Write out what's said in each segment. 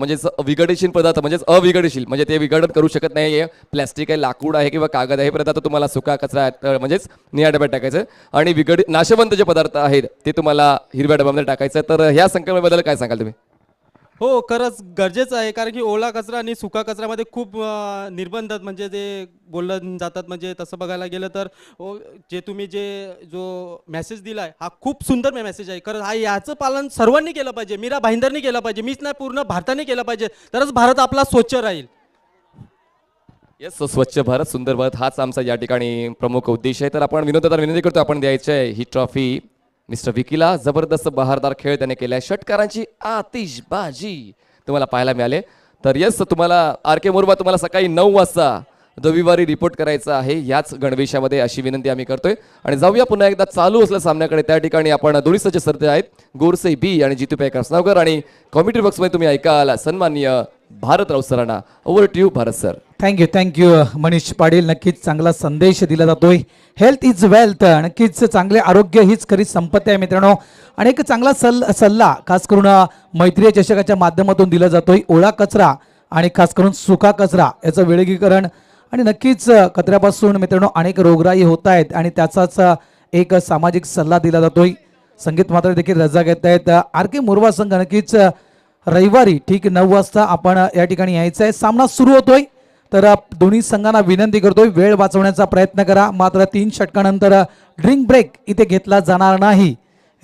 म्हणजेच विघटनशील पदार्थ म्हणजेच अविघटनशील म्हणजे ते विघटन करू शकत नाही. प्लॅस्टिक आहे, लाकूड आहे किंवा कागद आहे, हे पदार्थ तुम्हाला सुका कचरा म्हणजेच निळ्या डब्यात टाकायचं. आणि नाशवंत जे पदार्थ आहेत ते तुम्हाला हिरव्या डब्यामध्ये टाकायचं. तर ह्या संकल्पनेबद्दल काय सांगाल तुम्ही? हो, खरंच गरजेचं आहे, कारण की ओला कचरा आणि सुका कचऱ्यामध्ये खूप निर्बंध म्हणजे ते बोललं जातात. म्हणजे तसं बघायला गेलं तर जे तुम्ही जो मेसेज दिला आहे हा खूप सुंदर मेसेज आहे. खरंच याचं पालन सर्वांनी केलं पाहिजे. मीरा भाईंदरनी केलं पाहिजे, मीच नाही पूर्ण भारताने केलं पाहिजे, तरच भारत आपला स्वच्छ राहील. येस, स्वच्छ भारत सुंदर भारत हाच आमचा या ठिकाणी प्रमुख उद्देश आहे. तर आपण विनंती करतो, आपण द्यायचं आहे ही ट्रॉफी मिस्टर विकीला. जबरदस्त बहारदार खेळ त्याने केला आहे. षटकारांची आतिषबाजी तुम्हाला पाहायला मिळाले. तर येस, तुम्हाला आर के मोरबा तुम्हाला सकाळी 9 वाजता रविवारी रिपोर्ट करायचा आहे याच गणवेशामध्ये, अशी विनंती आम्ही करतोय. आणि जाऊया पुन्हा एकदा चालू असल्या सामन्याकडे. त्या ठिकाणी आपण दोन्ही सज्ज सरते आहेत, गोरसई बी आणि जितू पॅकर स्नावकर. आणि कॉमेंट्री बॉक्समध्ये तुम्ही ऐकाल सन्माननीय भारतराव सरांना. Over to you Bharat sir. Thank you Manish Patil. नक्कीच चांगला संदेश दिला जातोय. Health is wealth. नक्कीच चांगले आरोग्य हीच खरी संपत्ती आहे मित्रांनो. आणि एक चांगला सल्ला खास करून मैत्री चषकाच्या माध्यमातून दिला जातोय. ओला कचरा आणि खास करून सुका कचरा याचं विलगीकरण आणि नक्कीच कचऱ्यापासून मित्रांनो अनेक रोगराई होत आहेत आणि त्याचाच एक सामाजिक सल्ला दिला जातोय. संगीत मात्र देखील रजा घेत आहेत. आर के मोरबा संघ नक्कीच रविवारी ठीक 9 वाजता आपण या ठिकाणी यायचं आहे. सामना सुरू होतोय. तर दोन्ही संघांना विनंती करतोय वेळ वाचवण्याचा प्रयत्न करा. मात्र 3 षटकानंतर ड्रिंक ब्रेक इथे घेतला जाणार नाही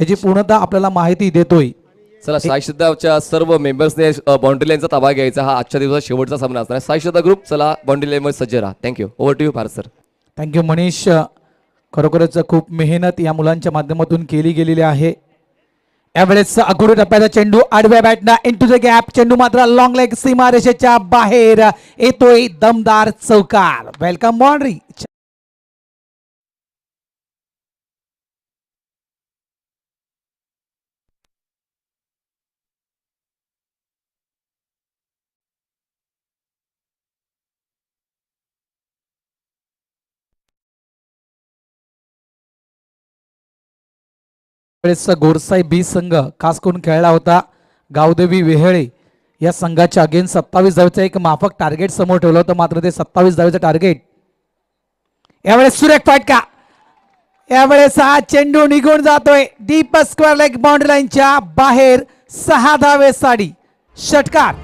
याची पूर्णतः आपल्याला माहिती देतोय. चला, साईश्रद्धाच्या सर्व मेंबर्सने बाउंड्री लाईनचा ताबा घ्यायचा. हा आजच्या दिवसाचा शेवटचा सामना असणार आहे. साईश्रद्धा ग्रुप चला बाउंड्री लाईनमध्ये सज्ज राहा. Thank you. Over to you Bharat sir. Thank you Manish. खरोखरच खूप मेहनत या मुलांच्या माध्यमातून केली गेलेली आहे. यावेळेस अगोदर टप्प्याचा चेंडू आडव्या बॅटना इनटू द गॅप. चेंडू मात्र लॉंग लेग सीमारेषेच्या बाहेर येतोय. दमदार चौकार. Welcome boundary. गोरसाई बी संघ खास करून खेळला होता. गावदेवी वेहळे या संघाच्या अगेन्स्ट 27 धावेचं एक माफक टार्गेट समोर ठेवलं होतं. मात्र ते 27 धावेचं टार्गेट यावेळेस सुरेख फटका. यावेळेस हा चेंडू निघून जातोय डीप स्क्वेअर लेग बाउंड्री लाईनच्या बाहेर. 6 धावेसाठी षटकार.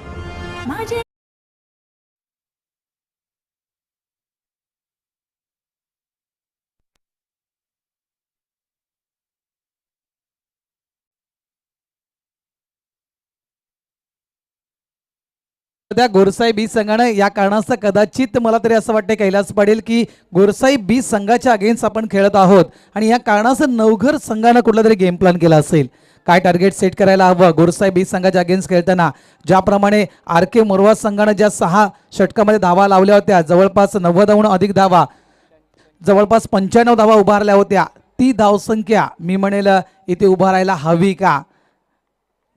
त्या गोरसाई बी संघानं या कारणास्तव कदाचित मला तरी असं वाटतं कैलास पाटील की गोरसाई बी संघाच्या अगेन्स्ट आपण खेळत आहोत आणि या कारणास्तव नवघर संघानं कुठला तरी गेम प्लॅन केला असेल. काय टार्गेट सेट करायला हवं गोरसाई बी संघाच्या अगेन्स्ट खेळताना. ज्याप्रमाणे आर के मोरबा संघानं ज्या 6 षटकामध्ये धावा लावल्या होत्या, जवळपास 90 अधिक धावा, जवळपास 95 धावा उभारल्या होत्या. ती धावसंख्या मी म्हणेल इथे उभारायला हवी का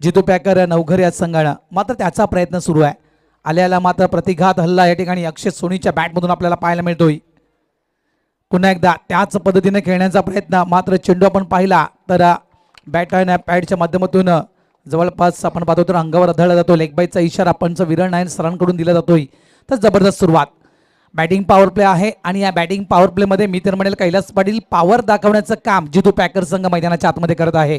जितू पॅकर नवघर या संघानं. मात्र त्याचा प्रयत्न सुरू आहे. आल्याला मात्र प्रतिघात हल्ला या ठिकाणी अक्षय सोनीच्या बॅटमधून आपल्याला पाहायला मिळतोय. पुन्हा एकदा त्याच पद्धतीने खेळण्याचा प्रयत्न. मात्र चेंडू आपण पाहिला तर बॅट आणि पॅडच्या माध्यमातून जवळपास आपण पाहतो तर अंगावर आढळला जातो. लेग बाईचा इशारा पंच विरण नायन सरांकडून दिला जातोय. तर जबरदस्त सुरुवात. बॅटिंग पॉवर प्ले आहे आणि या बॅटिंग पॉवर प्ले मध्ये मी तर म्हणेल कैलास पाटील पॉवर दाखवण्याचं काम जितू पॅकर संघ मैदानाच्या आतमध्ये करत आहे.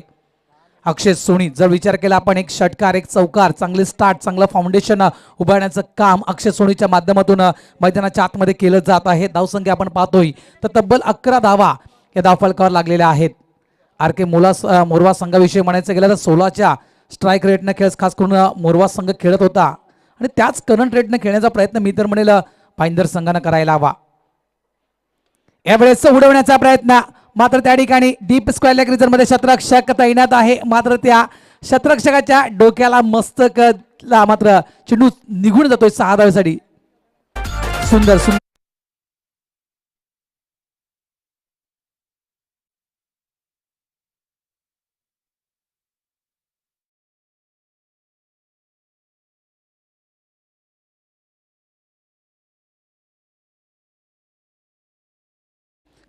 अक्षय सोनी जर विचार केला आपण एक षटकार एक चौकार चांगले स्टार्ट चांगलं फाउंडेशन उभारण्याचं काम अक्षय सोनीच्या माध्यमातून मैदानाच्या आतमध्ये केलं जात आहे. धावसंख्या आपण पाहतोय तर तब्बल 11 धावा या धावफलकावर लागलेल्या आहेत. आर के मोरबा संघाविषयी म्हणायचं गेलं तर 16च्या स्ट्राईक रेटनं खेळ खास करून मोरबा संघ खेळत होता आणि त्याच करंट रेटनं खेळण्याचा प्रयत्न मी तर म्हणेल भाईंदर संघानं करायला हवा. यावेळेस उडवण्याचा प्रयत्न. मात्र त्या ठिकाणी डीप स्क्वेअर लेग रिजन मध्ये शतरक्षक तैनात आहे. मात्र त्या शतरक्षकाच्या डोक्याला मस्तकला मात्र चेंडू निघून जातोय 6 धावेसाठी. सुंदर सुंदर.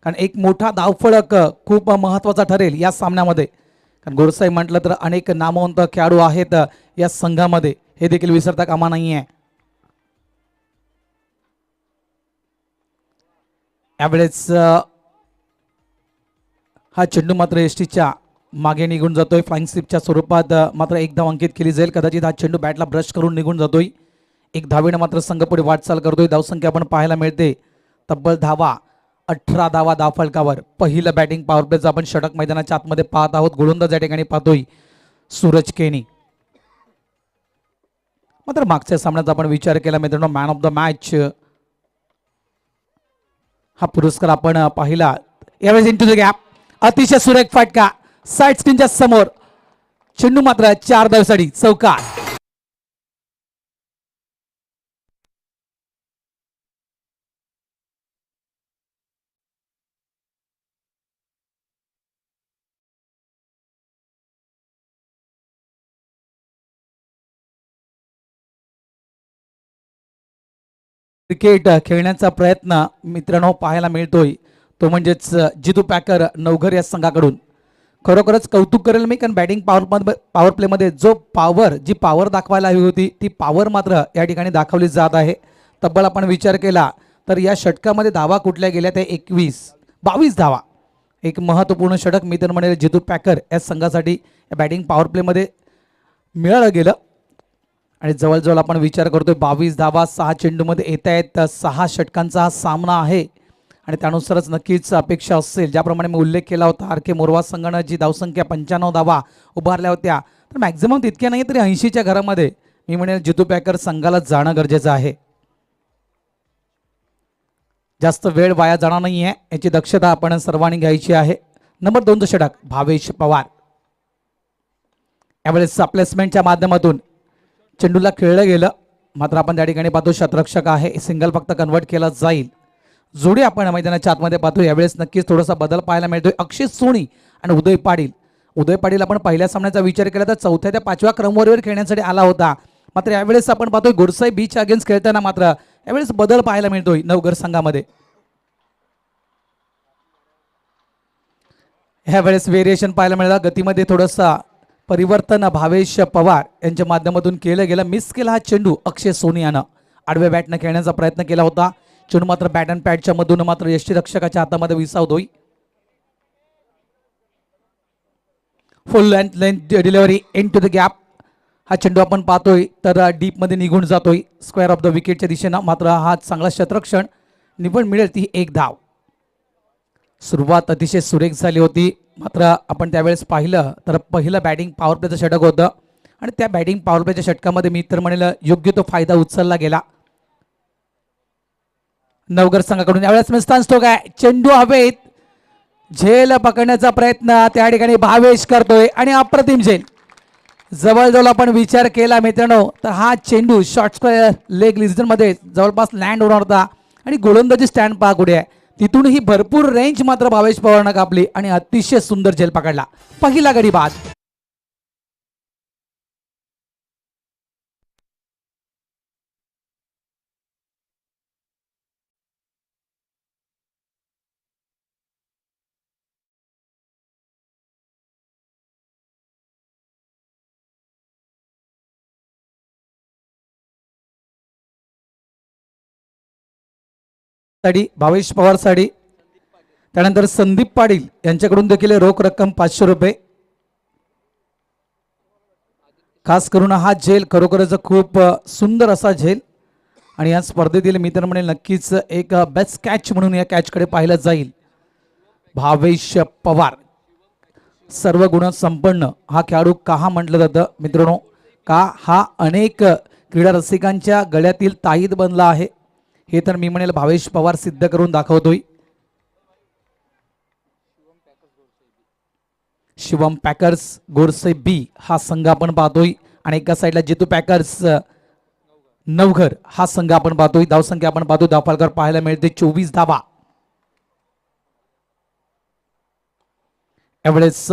कारण एक मोठा धावफलक खूप महत्त्वाचा ठरेल या सामन्यामध्ये. कारण गोरसाई म्हटलं तर अनेक नामवंत खेळाडू आहेत या संघामध्ये. हे देखील विसरता कामा नाहीये. यावेळेस हा चेंडू मात्र एसटीच्या मागे निघून जातोय. फ्लाइंग स्लिपच्या स्वरूपात मात्र एक धाव अंकित केली जाईल. कदाचित हा चेंडू बॅटला ब्रश करून निघून जातोय. एक धावेनं मात्र संघ पुढे वाटचाल करतोय. धावसंख्या आपण पाहायला मिळते तब्बल धावा 18 धावा धावफलकावर. पहिलं बॅटिंग पॉवर प्लेचं आपण षटक मैदानाच्या आतमध्ये पाहत आहोत. गोलंदाज या ठिकाणी पाहतोय सूरज केनी. मात्र मागच्या सामन्याचा आपण विचार केला मित्रांनो, मॅन ऑफ द मॅच हा पुरस्कार आपण पाहिला. यावेळेस इंटू द गॅप अतिशय सुरेख फटका साईड स्क्रीनच्या समोर. चेंडू मात्र 4 धावेसाठी चौकार. क्रिकेट खेळण्याचा प्रयत्न मित्रांनो पाहायला मिळतोय तो म्हणजेच जितू पॅकर नवघर या संघाकडून. खरोखरच कौतुक करेल मी, कारण बॅटिंग पॉवर प्लेमध्ये जी पॉवर दाखवायला हवी होती ती पॉवर मात्र या ठिकाणी दाखवली जात आहे. तब्बल आपण विचार केला तर या षटकामध्ये धावा कुठल्या गेल्या त्या 22 धावा. एक महत्त्वपूर्ण षटक मी तर म्हणेल जितू पॅकर या संघासाठी या बॅटिंग पॉवर प्लेमध्ये मिळालं गेलं. आणि जवळजवळ आपण विचार करतोय 22 धावा 6 चेंडूमध्ये येत आहेत. 6 षटकांचा हा सामना आहे आणि त्यानुसारच नक्कीच अपेक्षा असेल, ज्याप्रमाणे मी उल्लेख केला होता आर के मोरवा संघानं जी धावसंख्या 95 धावा उभारल्या होत्या तर मॅक्झिमम तितक्या नाही तरी 80च्या घरामध्ये मी म्हणेल जितू पॅकर संघाला जाणं गरजेचं आहे. जास्त वेळ वाया जाणार नाही आहे याची दक्षता आपण सर्वांनी घ्यायची आहे. नंबर 2चं षटक भावेश पवार. यावेळेस प्लेसमेंटच्या माध्यमातून चेंडूला खेळलं गेलं, मात्र आपण त्या ठिकाणी पाहतो शतरक्षक आहे, सिंगल फक्त कन्वर्ट केला जाईल. जोडी आपण मैदानाच्या आतमध्ये पाहतो. यावेळेस नक्कीच थोडासा बदल पाहायला मिळतोय. अक्षय सोनी आणि उदय पाटील आपण पहिल्या सामन्याचा विचार केला तर 4थ्या ते 5व्या क्रमवारीवर खेळण्यासाठी आला होता. मात्र यावेळेस आपण पाहतोय गोरसाई बीच अगेन्स्ट खेळताना मात्र यावेळेस बदल पाहायला मिळतोय नवघर संघामध्ये. ह्यावेळेस व्हेरिएशन पाहायला मिळालं, गतीमध्ये थोडंसं परिवर्तन भावेश पवार यांच्या माध्यमातून केलं गेलं. मिस केला हा चेंडू अक्षय सोनी यानं. आडव्या बॅटनं खेळण्याचा प्रयत्न केला होता. चेंडू मात्र बॅट अँड पॅडच्या मधून मात्र यष्टीरक्षकाच्या हातामध्ये विसावतोय. Full length delivery into the gap. हा चेंडू आपण पाहतोय तर डीपमध्ये निघून जातोय स्क्वेअर ऑफ द विकेटच्या दिशेनं. मात्र हा चांगला क्षेत्ररक्षण निवड मिळेल ती एक धाव. सुरुवात अतिशय सुरेख झाली होती, मात्र आपण त्यावेळेस पाहिलं तर पहिलं बॅटिंग पॉवर प्लेचं षटक होतं आणि त्या बॅटिंग पॉवर प्लेच्या षटकामध्ये मी तर म्हणेल योग्य तो फायदा उचलला गेला नवघर संघाकडून. यावेळेस मिस्तान स्टोक आहे, चेंडू हवेत, झेल पकडण्याचा प्रयत्न त्या ठिकाणी भावेश करतोय आणि अप्रतिम झेल. जवळजवळ आपण विचार केला मित्रांनो तर हा चेंडू शॉर्ट स्क्वेअर लेग मध्ये जवळपास लँड होणार होता आणि गोलंदाजी स्टँड पहा कुठे आहे, तिथूनही भरपूर रेंज मात्र भावेश पवारनं कापली आणि अतिशय सुंदर झेल पकडला. पहिला गडी बाद. भावेश पवार साठी त्यानंतर संदीप पाटील यांच्याकडून देखील रोख रक्कम 500 रुपये. खास करून हा झेल खरोखरच खूप सुंदर असा झेल आणि या स्पर्धेतील मी तर म्हणेल नक्कीच एक बेस्ट कॅच म्हणून या कॅचकडे पाहिलं जाईल. भावेश पवार सर्व गुण संपन्न हा खेळाडू का म्हटलं जातं मित्रांनो, का हा अनेक क्रीडा रसिकांच्या गळ्यातील ताईत बनला आहे हे तर मी म्हणेल भावेश पवार सिद्ध करून दाखवतोय. शिवम पॅकर्स गोरसे बी हा संघ आपण पाहतोय आणि एका साईडला जितू पॅकर्स नवघर हा संघ आपण पाहतोय. धावसंख्या आपण पाहतोय धावफलकावर पाहायला मिळते 24 धावा. यावेळेस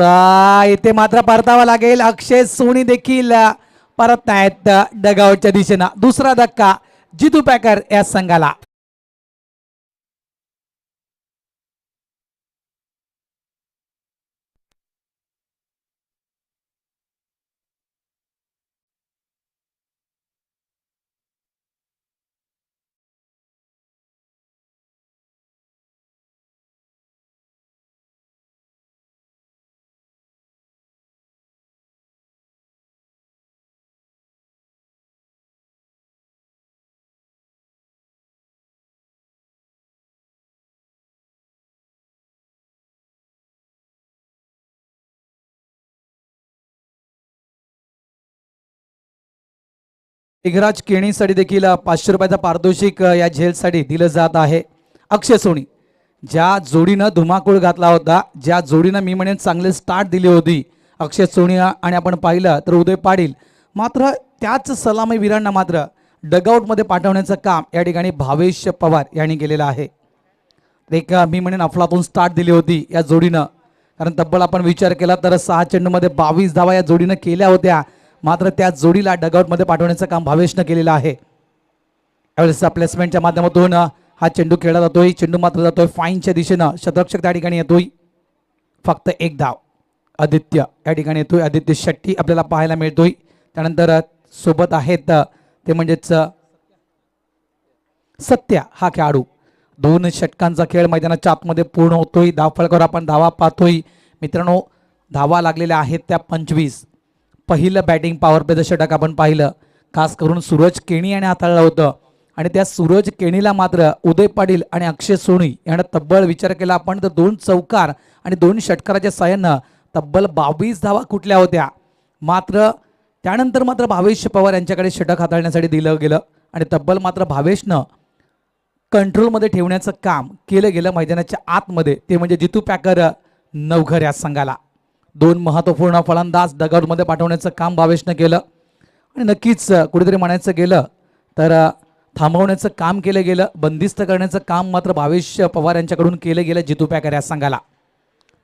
इथे मात्र परतावा लागेल. अक्षय सोनी देखील परत नाहीत डगआउटच्या दिशेनं. दुसरा धक्का जितू पॅकर या संघाला. मेघराज केणीसाठी देखील 500 रुपयाचा पारितोषिक या झेलसाठी दिलं जात आहे. अक्षय सोनी ज्या जोडीनं धुमाकूळ घातला होता, ज्या जोडीनं मी म्हणेन चांगले स्टार्ट दिली होती अक्षय सोनी आणि आपण पाहिलं तर उदय पाटील, मात्र त्याच सलामी वीरांना मात्र डगआउटमध्ये पाठवण्याचं काम या ठिकाणी भावेश पवार यांनी केलेलं आहे. एक मी म्हणेन अफलातून स्टार्ट दिली होती या जोडीनं, कारण तब्बल आपण विचार केला तर 6 चेंडूमध्ये 22 धावा या जोडीनं केल्या होत्या, मात्र त्या जोडीला डगआउटमध्ये पाठवण्याचं काम भावेशनं केलेलं आहे. यावेळेस प्लेसमेंटच्या माध्यमातून हा चेंडू खेळला जातोय, चेंडू मात्र जातोय फाईनच्या दिशेनं, शतरक्षक त्या ठिकाणी येतोय. फक्त एक धाव आदित्य या ठिकाणी येतोय, आदित्य शेट्टी आपल्याला पाहायला मिळतोय. त्यानंतर सोबत आहेत ते म्हणजेच सत्या हा खेळाडू. 2 षटकांचा खेळ मैदानाच्या आतमध्ये पूर्ण होतोय. धावफलकावर आपण धावा पाहतोय मित्रांनो, धावा लागलेल्या आहेत त्या 25. पहिलं बॅटिंग पॉवर प्लेचं षटक आपण पाहिलं, खास करून सूरज केणी याने हाताळलं होतं आणि त्या सूरज केणीला मात्र उदय पाटील आणि अक्षय सोनी यानं तब्बल विचार केला आपण तर 2 चौकार आणि 2 षटकाराच्या साहाय्यानं तब्बल 22 धावा कुठल्या होत्या. मात्र त्यानंतर मात्र भावेश पवार यांच्याकडे षटक हाताळण्यासाठी दिलं गेलं आणि तब्बल मात्र भावेशनं कंट्रोलमध्ये ठेवण्याचं काम केलं गेलं मैदानाच्या आतमध्ये, ते म्हणजे जितू पॅकर नवघर या संघाला. 2 महत्त्वपूर्ण फलंदाज डगआउटमध्ये पाठवण्याचं काम भावेशनं केलं आणि नक्कीच कुठेतरी म्हणायचं गेलं तर थांबवण्याचं काम केलं गेलं, बंदिस्त करण्याचं काम मात्र भावेश पवार यांच्याकडून केलं गेलं जितू पॅकर या संघाला.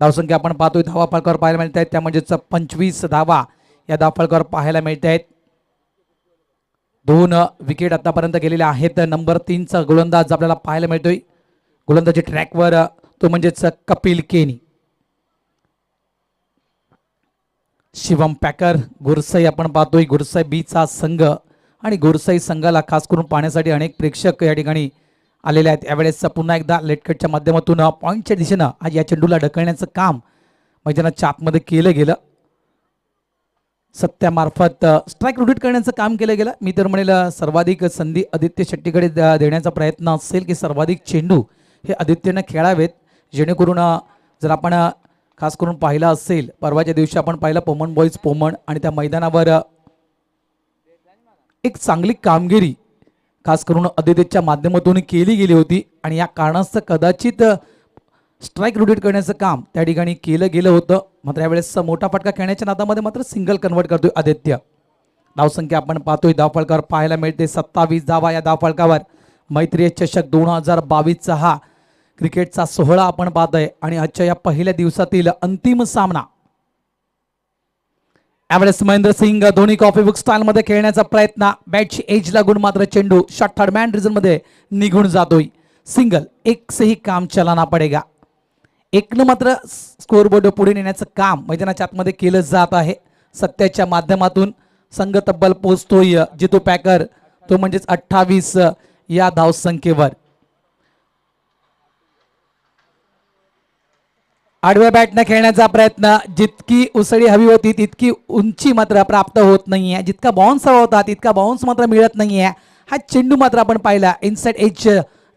धावसंख्या आपण पाहतोय धावा फलकावर पाहायला मिळत आहेत, त्या म्हणजेच 25 धावा या धावफलकावर पाहायला मिळत आहेत. 2 विकेट आतापर्यंत गेलेल्या आहेत. नंबर 3चा गोलंदाज आपल्याला पाहायला मिळतोय, गोलंदाजी ट्रॅकवर तो म्हणजेच कपिल केनी. शिवम पॅकर गुरसाई आपण पाहतोय, गुरसाई बीचा संघ आणि गुरसाई संघाला खास करून पाहण्यासाठी अनेक प्रेक्षक या ठिकाणी आलेले आहेत. यावेळेस पुन्हा एकदा लेटकटच्या माध्यमातून पॉईंटच्या दिशेनं आज या चेंडूला ढकलण्याचं काम मैदानाच्या आतमध्ये केलं गेलं. सत्यामार्फत स्ट्राईक रोटेट करण्याचं काम केलं गेलं. मी तर म्हणेल सर्वाधिक संधी आदित्य शेट्टीकडे देण्याचा प्रयत्न असेल की सर्वाधिक चेंडू हे आदित्यनं खेळावेत, जेणेकरून जर आपण खास करून पाहिलं असेल परवाच्या दिवशी आपण पाहिलं पोमन बॉईज पोमन आणि त्या मैदानावर एक चांगली कामगिरी खास करून आदित्यच्या माध्यमातून केली गेली होती आणि या कारणास्तव कदाचित स्ट्राईक रोटेट करण्याचं काम त्या ठिकाणी केलं गेलं होतं. मात्र यावेळेस मोठा फटका खेळण्याच्या नादामध्ये मात्र सिंगल कन्वर्ट करतोय आदित्य. धावसंख्या आपण पाहतोय धावफलकावर पाहायला मिळते 27 धावा या धावफलकावर. मैत्री चषक 2022चा हा क्रिकेटचा सोहळा आपण पाहतोय आणि आजच्या या पहिल्या दिवसातील अंतिम सामना. यावेळेस Mahendra Singh Dhoni copybook style मध्ये खेळण्याचा प्रयत्न, बॅटची एज लागून मात्र चेंडू शॉर्ट थर्ड मॅन रिझन मध्ये निघून जातोय. सिंगल, एक से ही काम चलाना पडेगा. एकनं मात्र स्कोअरबोर्ड पुढे नेण्याचं काम मैदानाच्या आतमध्ये केलं जात आहे. सत्याच्या माध्यमातून संघ तब्बल पोहोचतोय जितू पॅकर तो म्हणजेच 28 या धावसंख्येवर. आडव्या बॅटनं खेळण्याचा प्रयत्न, जितकी उसळी हवी होती तितकी उंची मात्र प्राप्त होत नाहीये, जितका बाउन्स हवा होता तितका बाउन्स मात्र मिळत नाहीये. हा चेंडू मात्र आपण पाहिला इनसाइड एज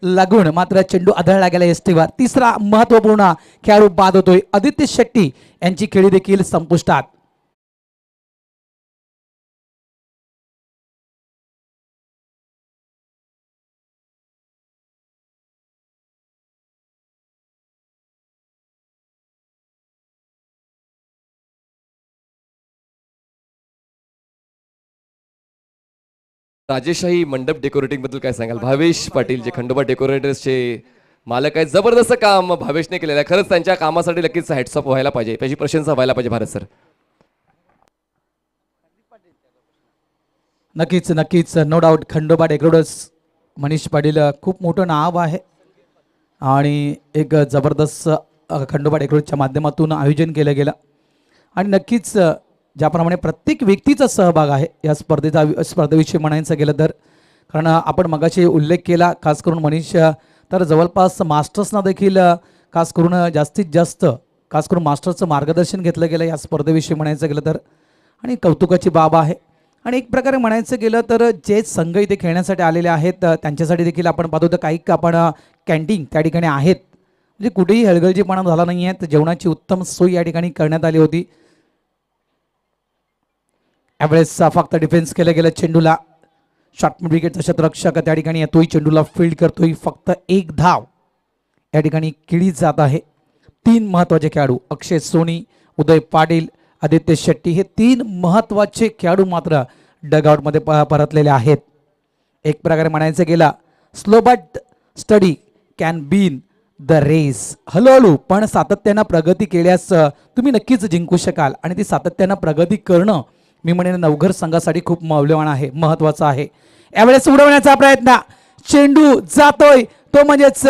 लागून मात्र चेंडू आदळला गेला एसटीवर. तिसरा महत्वपूर्ण खेळाडू बाद होतोय, आदित्य शेट्टी यांची खेळी देखील संपुष्टात. राजेशाही मंडप डेकोरेटिंग बद्दल काय सांगाल? भावेश पाटील जे खंडोबा डेकोरेटर्सचे मालक आहेत, जबरदस्त काम भावेशने केलेलं आहे. खरंच त्यांच्या कामासाठी नक्कीच हॅट्स ऑफ व्हायला पाहिजे, त्याची प्रशंसा व्हायला पाहिजे भारत सर. नक्कीच नक्कीच no doubt Khandoba decorators Manish Patil खूप मोठं नाव आहे आणि एक जबरदस्त खंडोबा डेकोरेटच्या माध्यमातून आयोजन केलं गेलं आणि नक्कीच ज्याप्रमाणे प्रत्येक व्यक्तीचा सहभाग आहे या स्पर्धेविषयी म्हणायचं गेलं तर, कारण आपण मगाशी उल्लेख केला खास करून मनीष तर जवळपास मास्टर्सना देखील खास करून जास्तीत जास्त खास करून मास्टर्सचं मार्गदर्शन घेतलं गेलं या स्पर्धेविषयी म्हणायचं गेलं तर, आणि कौतुकाची बाब आहे. आणि एक प्रकारे म्हणायचं गेलं तर जे संघ इथे खेळण्यासाठी आलेले आहेत त्यांच्यासाठी देखील आपण पाहतो तर काही आपण कॅन्टीन त्या ठिकाणी आहेत, म्हणजे कुठेही हलगर्जीपणा झाला नाही आहे, जेवणाची उत्तम सोय या ठिकाणी करण्यात आली होती. यावेळेस फक्त डिफेन्स केलं गेलं चेंडूला, शॉर्ट मिड विकेटचा शतरक्षक त्या ठिकाणी येतोय, चेंडूला फील्ड करतोय, फक्त एक धाव या ठिकाणी केली जात आहे. 3 महत्त्वाचे खेळाडू अक्षय सोनी, उदय पाटील, आदित्य शेट्टी हे 3 महत्त्वाचे खेळाडू मात्र डगआउटमध्ये परतलेले आहेत. एक प्रकारे म्हणायचं गेला slow but steady can win the race. हळूहळू पण सातत्यानं प्रगती केल्यास तुम्ही नक्कीच जिंकू शकाल आणि ती सातत्यानं प्रगती करणं मी म्हणेन नवघर संघासाठी खूप मौल्यवान आहे, महत्त्वाचं आहे. यावेळेस उडवण्याचा प्रयत्न, चेंडू जातोय तो म्हणजेच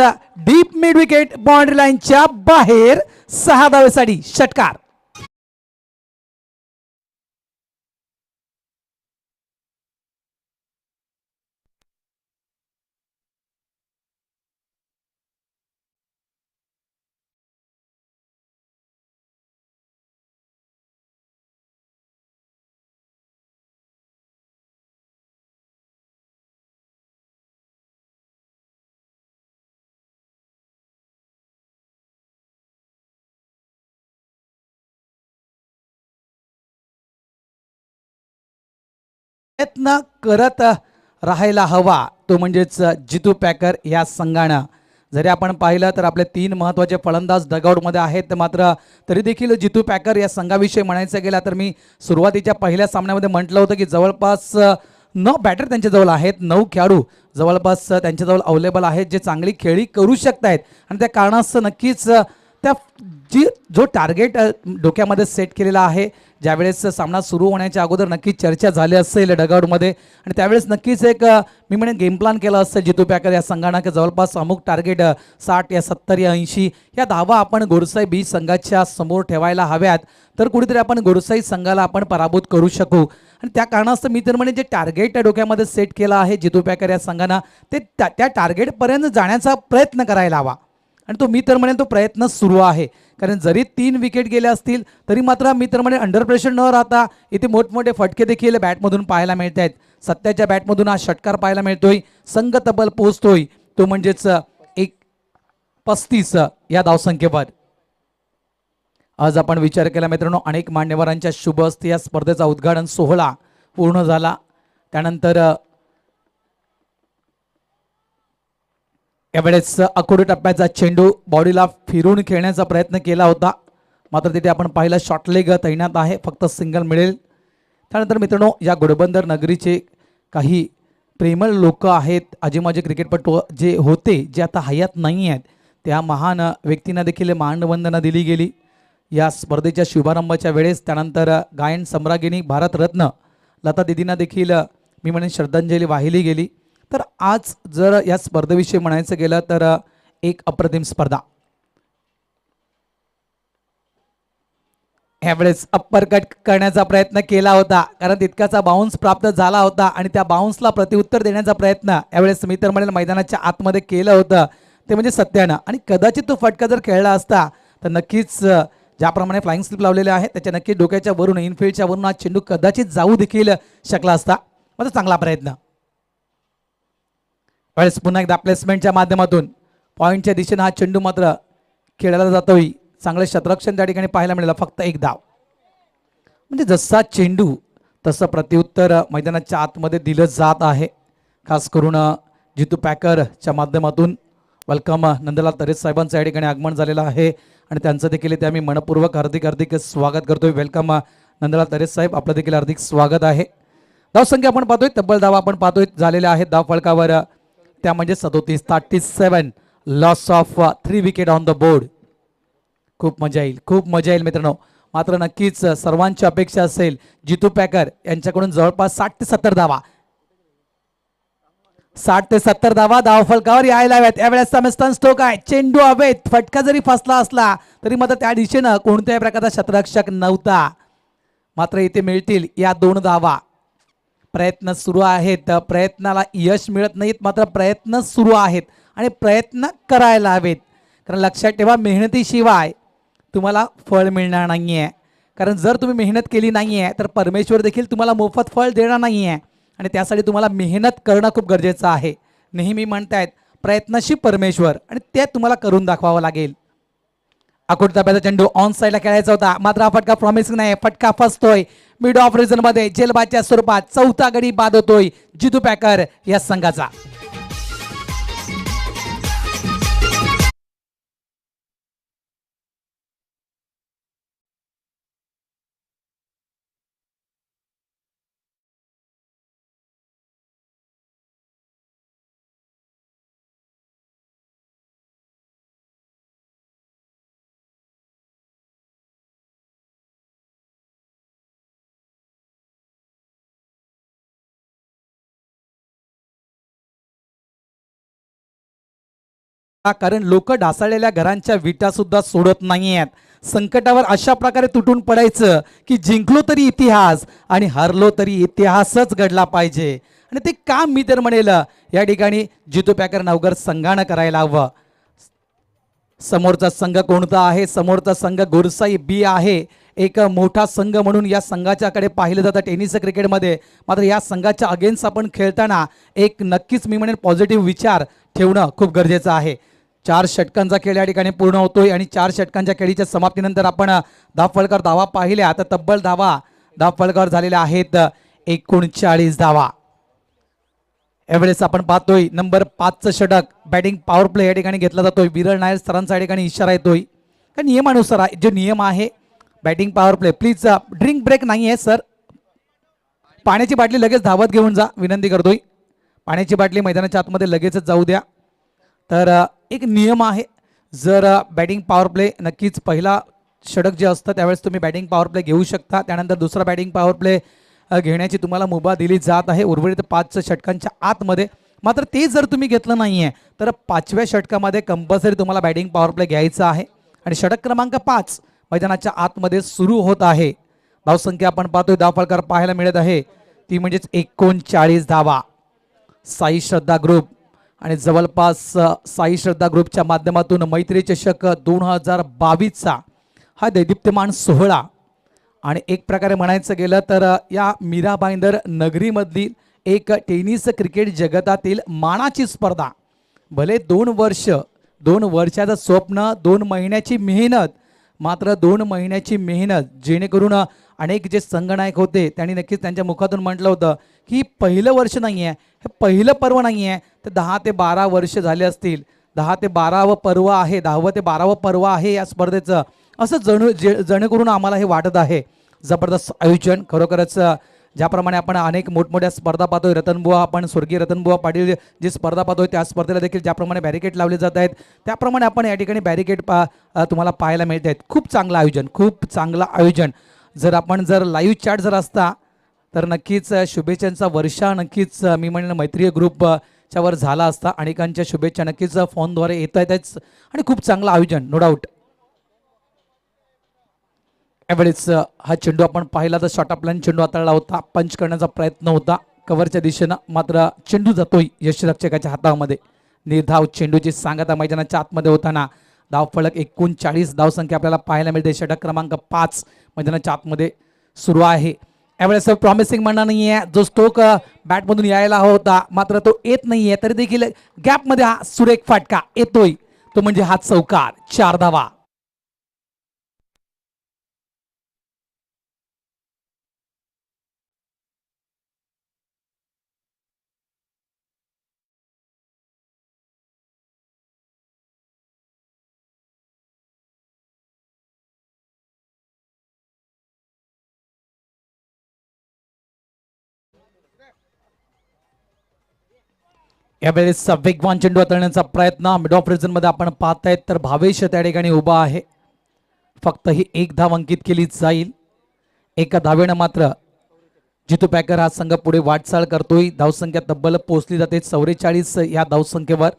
डीप मिड विकेट बाउंड्री लाईनच्या बाहेर. 6 धावेसाठी षटकार. प्रयत्न करत राहायला हवा तो म्हणजेच जितू पॅकर या संघानं. जरी आपण पाहिलं तर आपले 3 महत्त्वाचे फलंदाज डगआउटमध्ये आहेत, मात्र तरी देखील जितू पॅकर या संघाविषयी म्हणायचं गेला तर मी सुरुवातीच्या पहिल्या सामन्यामध्ये म्हटलं होतं की जवळपास 9 बॅटर त्यांच्याजवळ आहेत, 9 खेळाडू जवळपास त्यांच्याजवळ अवेलेबल आहेत जे चांगली खेळी करू शकत आहेत. आणि त्या कारणास्तव नक्कीच त्या जो टार्गेट डोक्यामध्ये सेट केलेला आहे, ज्यावेळेस सामना सुरू होण्याच्या अगोदर नक्कीच चर्चा झाली असेल डगआउटमध्ये आणि त्यावेळेस नक्कीच एक मी म्हणेन गेम प्लॅन केला असेल जितू पॅकर या संघानं की जवळपास अमुक टार्गेट 60 या 70 या 80 या धावा आपण गोरसाई बी संघाच्या समोर ठेवायला हव्यात, तर कुठेतरी आपण गोरसाई संघाला आपण पराभूत करू शकू. आणि त्या कारणास्तव मी तर म्हणेन जे टार्गेट डोक्यामध्ये सेट केलं आहे जितू पॅकर या संघानं ते त्या टार्गेटपर्यंत जाण्याचा प्रयत्न करायला हवा. आणि तो मी तर म्हणेन तो प्रयत्न सुरू आहे, कारण जरी 3 विकेट गेले असतील तरी मात्र मी तर म्हणेन अंडर प्रेशर न राहता इथे मोठमोठे फटके देखील बॅटमधून पाहायला मिळत आहेत. सत्याच्या बॅटमधून हा षटकार पाहायला मिळतोय, संघ तब्बल पोहोचतोय तो म्हणजेच 35 या धावसंख्येवर. आज आपण विचार केला मित्रांनो, अनेक मान्यवरांच्या शुभ हस्ते या स्पर्धेचा उद्घाटन सोहळा पूर्ण झाला. त्यानंतर यावेळेस अकोडी टप्प्याचा चेंडू बॉडीला फिरून खेळण्याचा प्रयत्न केला होता, मात्र तिथे आपण पाहिलं शॉर्ट लेग तैनात आहे, फक्त सिंगल मिळेल. त्यानंतर मित्रांनो या घोडबंदर नगरीचे काही प्रेमळ लोक आहेत, आजीमाजी क्रिकेटपटू जे होते जे आता हयात नाही आहेत, त्या महान व्यक्तींना देखील मानवंदना दिली गेली या स्पर्धेच्या शुभारंभाच्या वेळेस. त्यानंतर गायन सम्राज्ञी भारतरत्न लता दिदींना देखील मी म्हणेन श्रद्धांजली वाहिली गेली. तर आज जर या स्पर्धेविषयी म्हणायचं गेलं तर एक अप्रतिम स्पर्धा. यावेळेस अप्पर कट करण्याचा प्रयत्न केला होता, कारण तितकाचा बाउन्स प्राप्त झाला होता आणि त्या बाउन्सला प्रत्युत्तर देण्याचा प्रयत्न यावेळेस मी तर म्हणेल मैदानाच्या आतमध्ये केलं होतं ते म्हणजे सत्यानं. आणि कदाचित तो फटका जर खेळला असता तर नक्कीच ज्याप्रमाणे फ्लाइंग स्लिप लावलेले आहे त्याच्या नक्कीच डोक्याच्या वरून इनफिल्डच्या वरून हा चेंडू कदाचित जाऊ देखील शकला असता. मात्र चांगला प्रयत्न. वेळेस पुन्हा एकदा प्लेसमेंटच्या माध्यमातून पॉईंटच्या दिशेने हा चेंडू मात्र खेळला जातोय. चांगलं शतरक्षण त्या ठिकाणी पाहायला मिळालं, फक्त एक धाव. म्हणजे जसा चेंडू तसं प्रत्युत्तर मैदानाच्या आतमध्ये दिलं जात आहे. खास करून जितू पॅकरच्या माध्यमातून वेलकम नंदलाल तरेस साहेबांचं या ठिकाणी आगमन झालेलं आहे आणि त्यांचं देखील ते आम्ही मनपूर्वक हार्दिक स्वागत करतोय. वेलकम नंदलाल तरेस साहेब, आपलं देखील हार्दिक स्वागत आहे. धावसंख्या आपण पाहतोय, तब्बल धावा आपण पाहतोय झालेल्या आहेत धाव फलकावर, त्या म्हणजे 37 loss of 3 wicket on the board. खूप मजा येईल, खूप मजा येईल मित्रांनो. मात्र नक्कीच सर्वांची अपेक्षा असेल जितू पॅकर यांच्याकडून जवळपास 60 ते 70 धावा 60 ते 70 धावा धाव फलकावर यायला हव्यात. यावेळेस समिस्टन स्टोक आहे, चेंडू हवेत, फटका जरी फसला असला तरी मात्र त्या दिशेनं कोणत्याही प्रकारचा शतरक्षक नव्हता. मात्र इथे मिळतील या 2 धावा. प्रयत्न सुरू आहेत, प्रयत्नाला यश मिळत नाहीत, मात्र प्रयत्न सुरू आहेत आणि प्रयत्न करायला हवेत. कारण लक्षात ठेवा, मेहनतीशिवाय तुम्हाला फळ मिळणार नाही आहे. कारण जर तुम्ही मेहनत केली नाही आहे तर परमेश्वर देखील तुम्हाला मोफत फळ देणार नाही आहे आणि त्यासाठी तुम्हाला मेहनत करणं खूप गरजेचं आहे. नेहमी म्हणतायत प्रयत्नशील परमेश्वर, आणि ते तुम्हाला करून दाखवावं लागेल. आकुट ताब्याचा चेंडू ऑन साईडला खेळायचा होता, मात्र हा फटका प्रॉमिसिंग नाही. फटका फसतोय मिड ऑफ रिजन मध्ये, जेलबादच्या स्वरूपात चौथा गडी बाद होतोय जितू पॅकर या संघाचा. कारण लोक ढासळलेल्या घरांच्या विटा सुद्धा सोडत नाहीयेत. संकटावर अशा प्रकारे तुटून पडायचं की जिंकलो तरी इतिहास आणि हरलो तरी इतिहासच घडला पाहिजे. आणि ते काम मी तर म्हणेल या ठिकाणी जितू पॅकर नवघर संघानं करायला हवं. समोरचा संघ कोणता आहे? समोरचा संघ गोरसाई बी आहे. एक मोठा संघ म्हणून या संघाच्याकडे पाहिलं जातं टेनिस क्रिकेटमध्ये. मात्र या संघाच्या अगेन्स्ट आपण खेळताना एक नक्कीच मी म्हणेन पॉझिटिव्ह विचार ठेवणं खूप गरजेचं आहे. 4 षटकांचा खेळ या ठिकाणी पूर्ण होतोय आणि 4 षटकांच्या खेळीच्या समाप्तीनंतर आपण धावफलकर धावा पाहिल्या तर तब्बल धावफलकर झालेल्या आहेत 39 धावा. यावेळेस आपण पाहतोय नंबर 5चं षटक बॅटिंग पॉवर प्ले या ठिकाणी घेतला जातोय. विरळ नायर सरांचा या ठिकाणी इशारा येतोय का नियमानुसार जो नियम आहे batting power play. Please drink break नाही आहे सर. पाण्याची बाटली लगेच धावत घेऊन जा विनंती करतोय. पाण्याची बाटली मैदानाच्या आतमध्ये लगेचच जाऊ द्या. तर एक नियम आहे, जर बॅटिंग पॉवर प्ले नक्कीच पहिला षटक जे असतं त्यावेळेस तुम्ही बॅटिंग पॉवर प्ले घेऊ शकता. त्यानंतर दुसरा बॅटिंग पॉवर प्ले घेण्याची तुम्हाला मुभा दिली जात आहे उर्वरित 5 षटकांच्या आतमध्ये. मात्र ते जर तुम्ही घेतलं नाही आहे तर 5व्या षटकामध्ये कंपल्सरी तुम्हाला बॅटिंग पॉवर प्ले घ्यायचा आहे. आणि षटक क्रमांक 5 मैदानाच्या आतमध्ये सुरू होत आहे. धावसंख्या आपण पाहतोय धावफलकर पाहायला मिळत आहे ती म्हणजेच 39 धावा. साई श्रद्धा ग्रुप आणि जवळपास साई श्रद्धा ग्रुपच्या माध्यमातून मैत्री चषक 2022चा हा दैदिप्यमान सोहळा. आणि एक प्रकारे म्हणायचं गेलं तर या मीरा भाईंदर नगरीमधली एक टेनिस क्रिकेट जगतातील मानाची स्पर्धा. भले 2 वर्षाचं स्वप्न, 2 महिन्याची मेहनत, मात्र 2 महिन्याची मेहनत जेणेकरून अनेक जे संघनायक होते त्यांनी नक्कीच त्यांच्या मुखातून म्हटलं होतं की पहिलं वर्ष नाही आहे, हे पहिलं पर्व नाही आहे, तर 10 ते 12 वर्ष झाले असतील. 10 ते 12वं पर्व आहे, 10वं ते 12वं पर्व आहे या स्पर्धेचं, असं जेणेकरून आम्हाला हे वाटत आहे. जबरदस्त आयोजन खरोखरच. ज्याप्रमाणे आपण अनेक मोठमोठ्या स्पर्धा पाहतोय, रतनबुवा आपण स्वर्गीय रतनबुवा पाटील जी स्पर्धा पाहतोय त्या स्पर्धेला देखील ज्याप्रमाणे बॅरिकेड लावले जात आहेत त्याप्रमाणे आपण या ठिकाणी बॅरिकेड तुम्हाला पाहायला मिळत आहेत. खूप चांगलं आयोजन, खूप चांगलं आयोजन. जर लाईव्ह चॅट जर असता तर नक्कीच शुभेच्छांचा वर्षा नक्कीच मी म्हणेन मैत्रीय ग्रुपच्या वर झाला असता. अनेकांच्या शुभेच्छा नक्कीच फोनद्वारे येत आहेत आणि खूप चांगलं आयोजन नो डाऊट. यावेळेस हा चेंडू आपण पाहिला तर शॉर्ट ऑफ लाईन चेंडू हाताळला होता. पंच करण्याचा प्रयत्न होता कव्हरच्या दिशेनं, मात्र चेंडू जातोय यष्टीरक्षकाच्या हातामध्ये. निर्धाव चेंडूची सांगता मैदानाच्या आतमध्ये होताना धावफलक 39 धावसंख्या आपल्याला पाहायला मिळते. षटक क्रमांक 5 मैदानाच्या आतमध्ये सुरू आहे. यावेळेस प्रॉमिसिंग म्हणणं नाही आहे, जो स्ट्रोक बॅटमधून यायला हवा होता मात्र तो येत नाही आहे, तरी देखील गॅपमध्ये हा सुरेख फटका येतोय, तो म्हणजे हा चौकार. 4 धावा. यावेळेस वेगवान चेंडू हाताळण्याचा प्रयत्न मिड ऑफ रिजन मध्ये आपण पाहतायत तर भावेश त्या ठिकाणी उभा आहे. फक्त ही 1 धाव अंकित केली जाईल. एका धावेनं मात्र जितू पॅकर हा संघ पुढे वाटचाल करतोय. धावसंख्या तब्बल पोहोचली जाते 44 या धावसंख्येवर.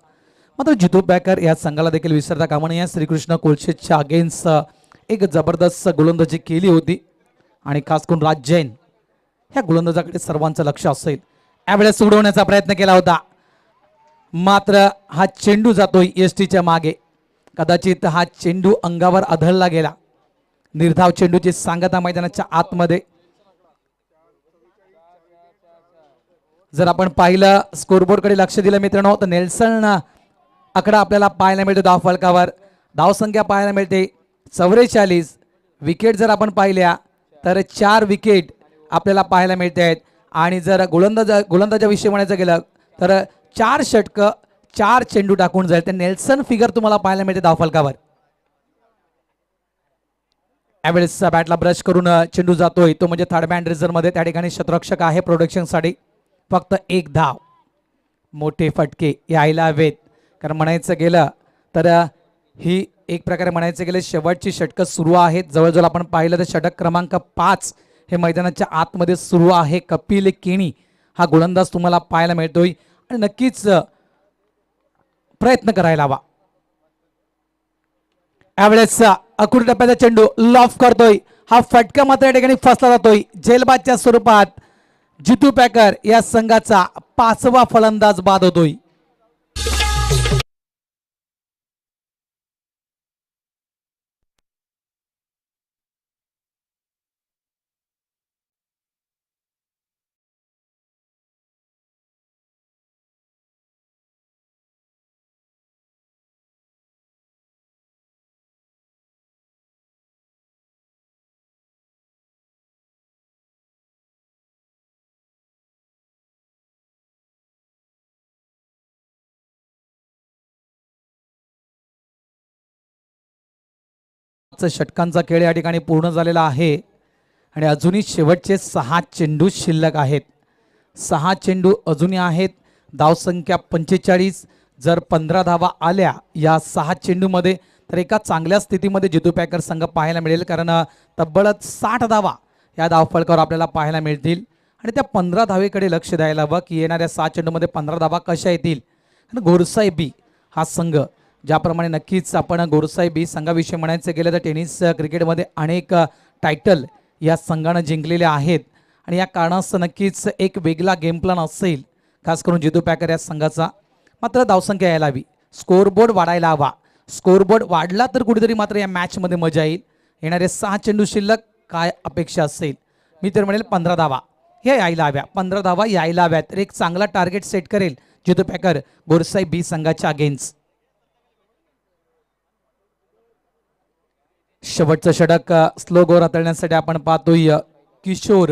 मात्र जितू पॅकर या संघाला देखील विसरता कामा नये. श्रीकृष्ण कोलशेच्या अगेन्स्ट एक जबरदस्त गोलंदाजी केली होती आणि खास करून राज जैन ह्या गोलंदाजाकडे सर्वांचं लक्ष असेल. यावेळेस उडवण्याचा प्रयत्न केला होता मात्र हा चेंडू जातोय एसटीच्या मागे. कदाचित हा चेंडू अंगावर आदळला गेला. निर्धाव चेंडूची सांगता मैदानाच्या आतमध्ये. जर आपण पाहिलं स्कोरबोर्डकडे लक्ष दिलं मित्रांनो तर नेल्सन आकडा आपल्याला पाहायला मिळतो धावफलकावर. धावसंख्या पाहायला मिळते 44 विकेट जर आपण पाहिल्या तर 4 विकेट आपल्याला पाहायला मिळते आहेत आणि जर गोलंदाजा विषयी म्हणायचं गेलं तर 4 षटकं 4 चेंडू टाकून जाईल. ते नेल्सन फिगर तुम्हाला पाहायला मिळते धावफलकावर. यावेळेस बॅटला ब्रश करून चेंडू जातोय तो म्हणजे थर्ड मॅन रिझर्व मध्ये. त्या ठिकाणी शतरक्षक आहे प्रोडक्शनसाठी. फक्त 1 धाव. मोठे फटके यायला हवेत कारण म्हणायचं गेलं तर ही एक प्रकारे म्हणायचं गेलं शेवटची षटकं सुरू आहेत. जवळजवळ आपण पाहिलं तर षटक क्रमांक 5 हे मैदानाच्या आतमध्ये सुरू आहे. कपिल केणी हा गोलंदाज तुम्हाला पाहायला मिळतोय आणि नक्कीच प्रयत्न करायला हवा. यावेळेस अकुरी टप्प्याचा चेंडू लॉफ करतोय. हा फटका मात्र या ठिकाणी फसला जातोय. झेलबादच्या स्वरूपात जितू पॅकर या संघाचा 5वा फलंदाज बाद होतोय. षटकांचा खेळ या ठिकाणी पूर्ण झालेला आहे आणि अजूनही शेवटचे 6 चेंडू शिल्लक आहेत. 6 चेंडू अजूनही आहेत. धावसंख्या 45. जर 15 धावा आल्या या 6 चेंडूमध्ये तर एका चांगल्या स्थितीमध्ये जितू पॅकर संघ पाहायला मिळेल कारण तब्बल 60 धावा या धावफलकावर आपल्याला पाहायला मिळतील आणि त्या 15 धावेकडे लक्ष द्यायला हवं की येणाऱ्या 6 चेंडूमध्ये 15 धावा कशा येतील. आणि गोरसाई बी हा संघ ज्याप्रमाणे नक्कीच आपण गोरसाई बी संघाविषयी म्हणायचं गेलं तर टेनिस क्रिकेटमध्ये अनेक टायटल या संघानं जिंकलेले आहेत आणि या कारणास्तव नक्कीच एक वेगळा गेम प्लॅन असेल खास करून जितू पॅकर या संघाचा. मात्र धावसंख्या यायला हवी. स्कोरबोर्ड वाढायला हवा. स्कोरबोर्ड वाढला तर कुठेतरी मात्र या मॅचमध्ये मजा येईल. येणारे 6 चेंडू शिल्लक काय अपेक्षा असेल. मी तर म्हणेल 15 धावा हे यायला हव्या. 15 धावा यायला हव्यात तर एक चांगला टार्गेट सेट करेल जितू पॅकर गोरसाई बी संघाच्या अगेन्स्ट. शेवटचं षटक स्लो गोर हाताळण्यासाठी आपण पाहतोय किशोर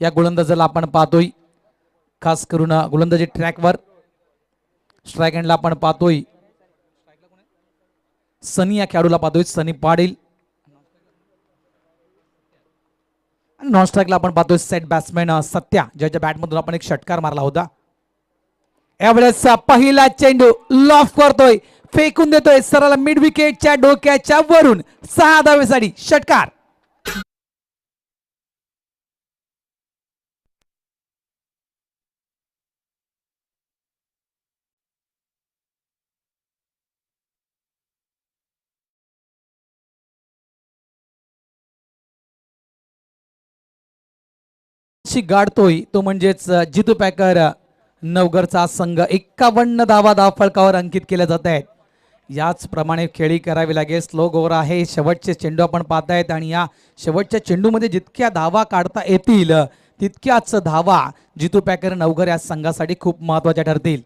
या गोलंदाजाला आपण पाहतोय. खास करून गोलंदाजी ट्रॅकवर स्ट्राईक हँडला आपण पाहतोय सनी या खेळाडूला पाहतोय सनी पाटील. नॉन स्ट्राईकला आपण पाहतोय सेट बॅट्समॅन सत्या ज्याच्या बॅटमधून आपण एक षटकार मारला होता. यावेळेस पहिला चेंडू लॉफ करतोय फेकून देतोय सरळ मिड विकेटच्या डोक्याच्या वरून 6 धावेसाठी षटकार. गाडतोय तो म्हणजेच जितू पॅकर नवगरचा संघ. 51 धावा धावफलकावर अंकित केल्या जात आहेत. याचप्रमाणे खेळी करावी लागेल. स्लो गोवर आहे. शेवटचे चेंडू आपण पाहतायत आणि या शेवटच्या चेंडूमध्ये जितक्या धावा काढता येतील तितक्याच धावा जितू पॅकर नवघर या संघासाठी खूप महत्त्वाच्या ठरतील.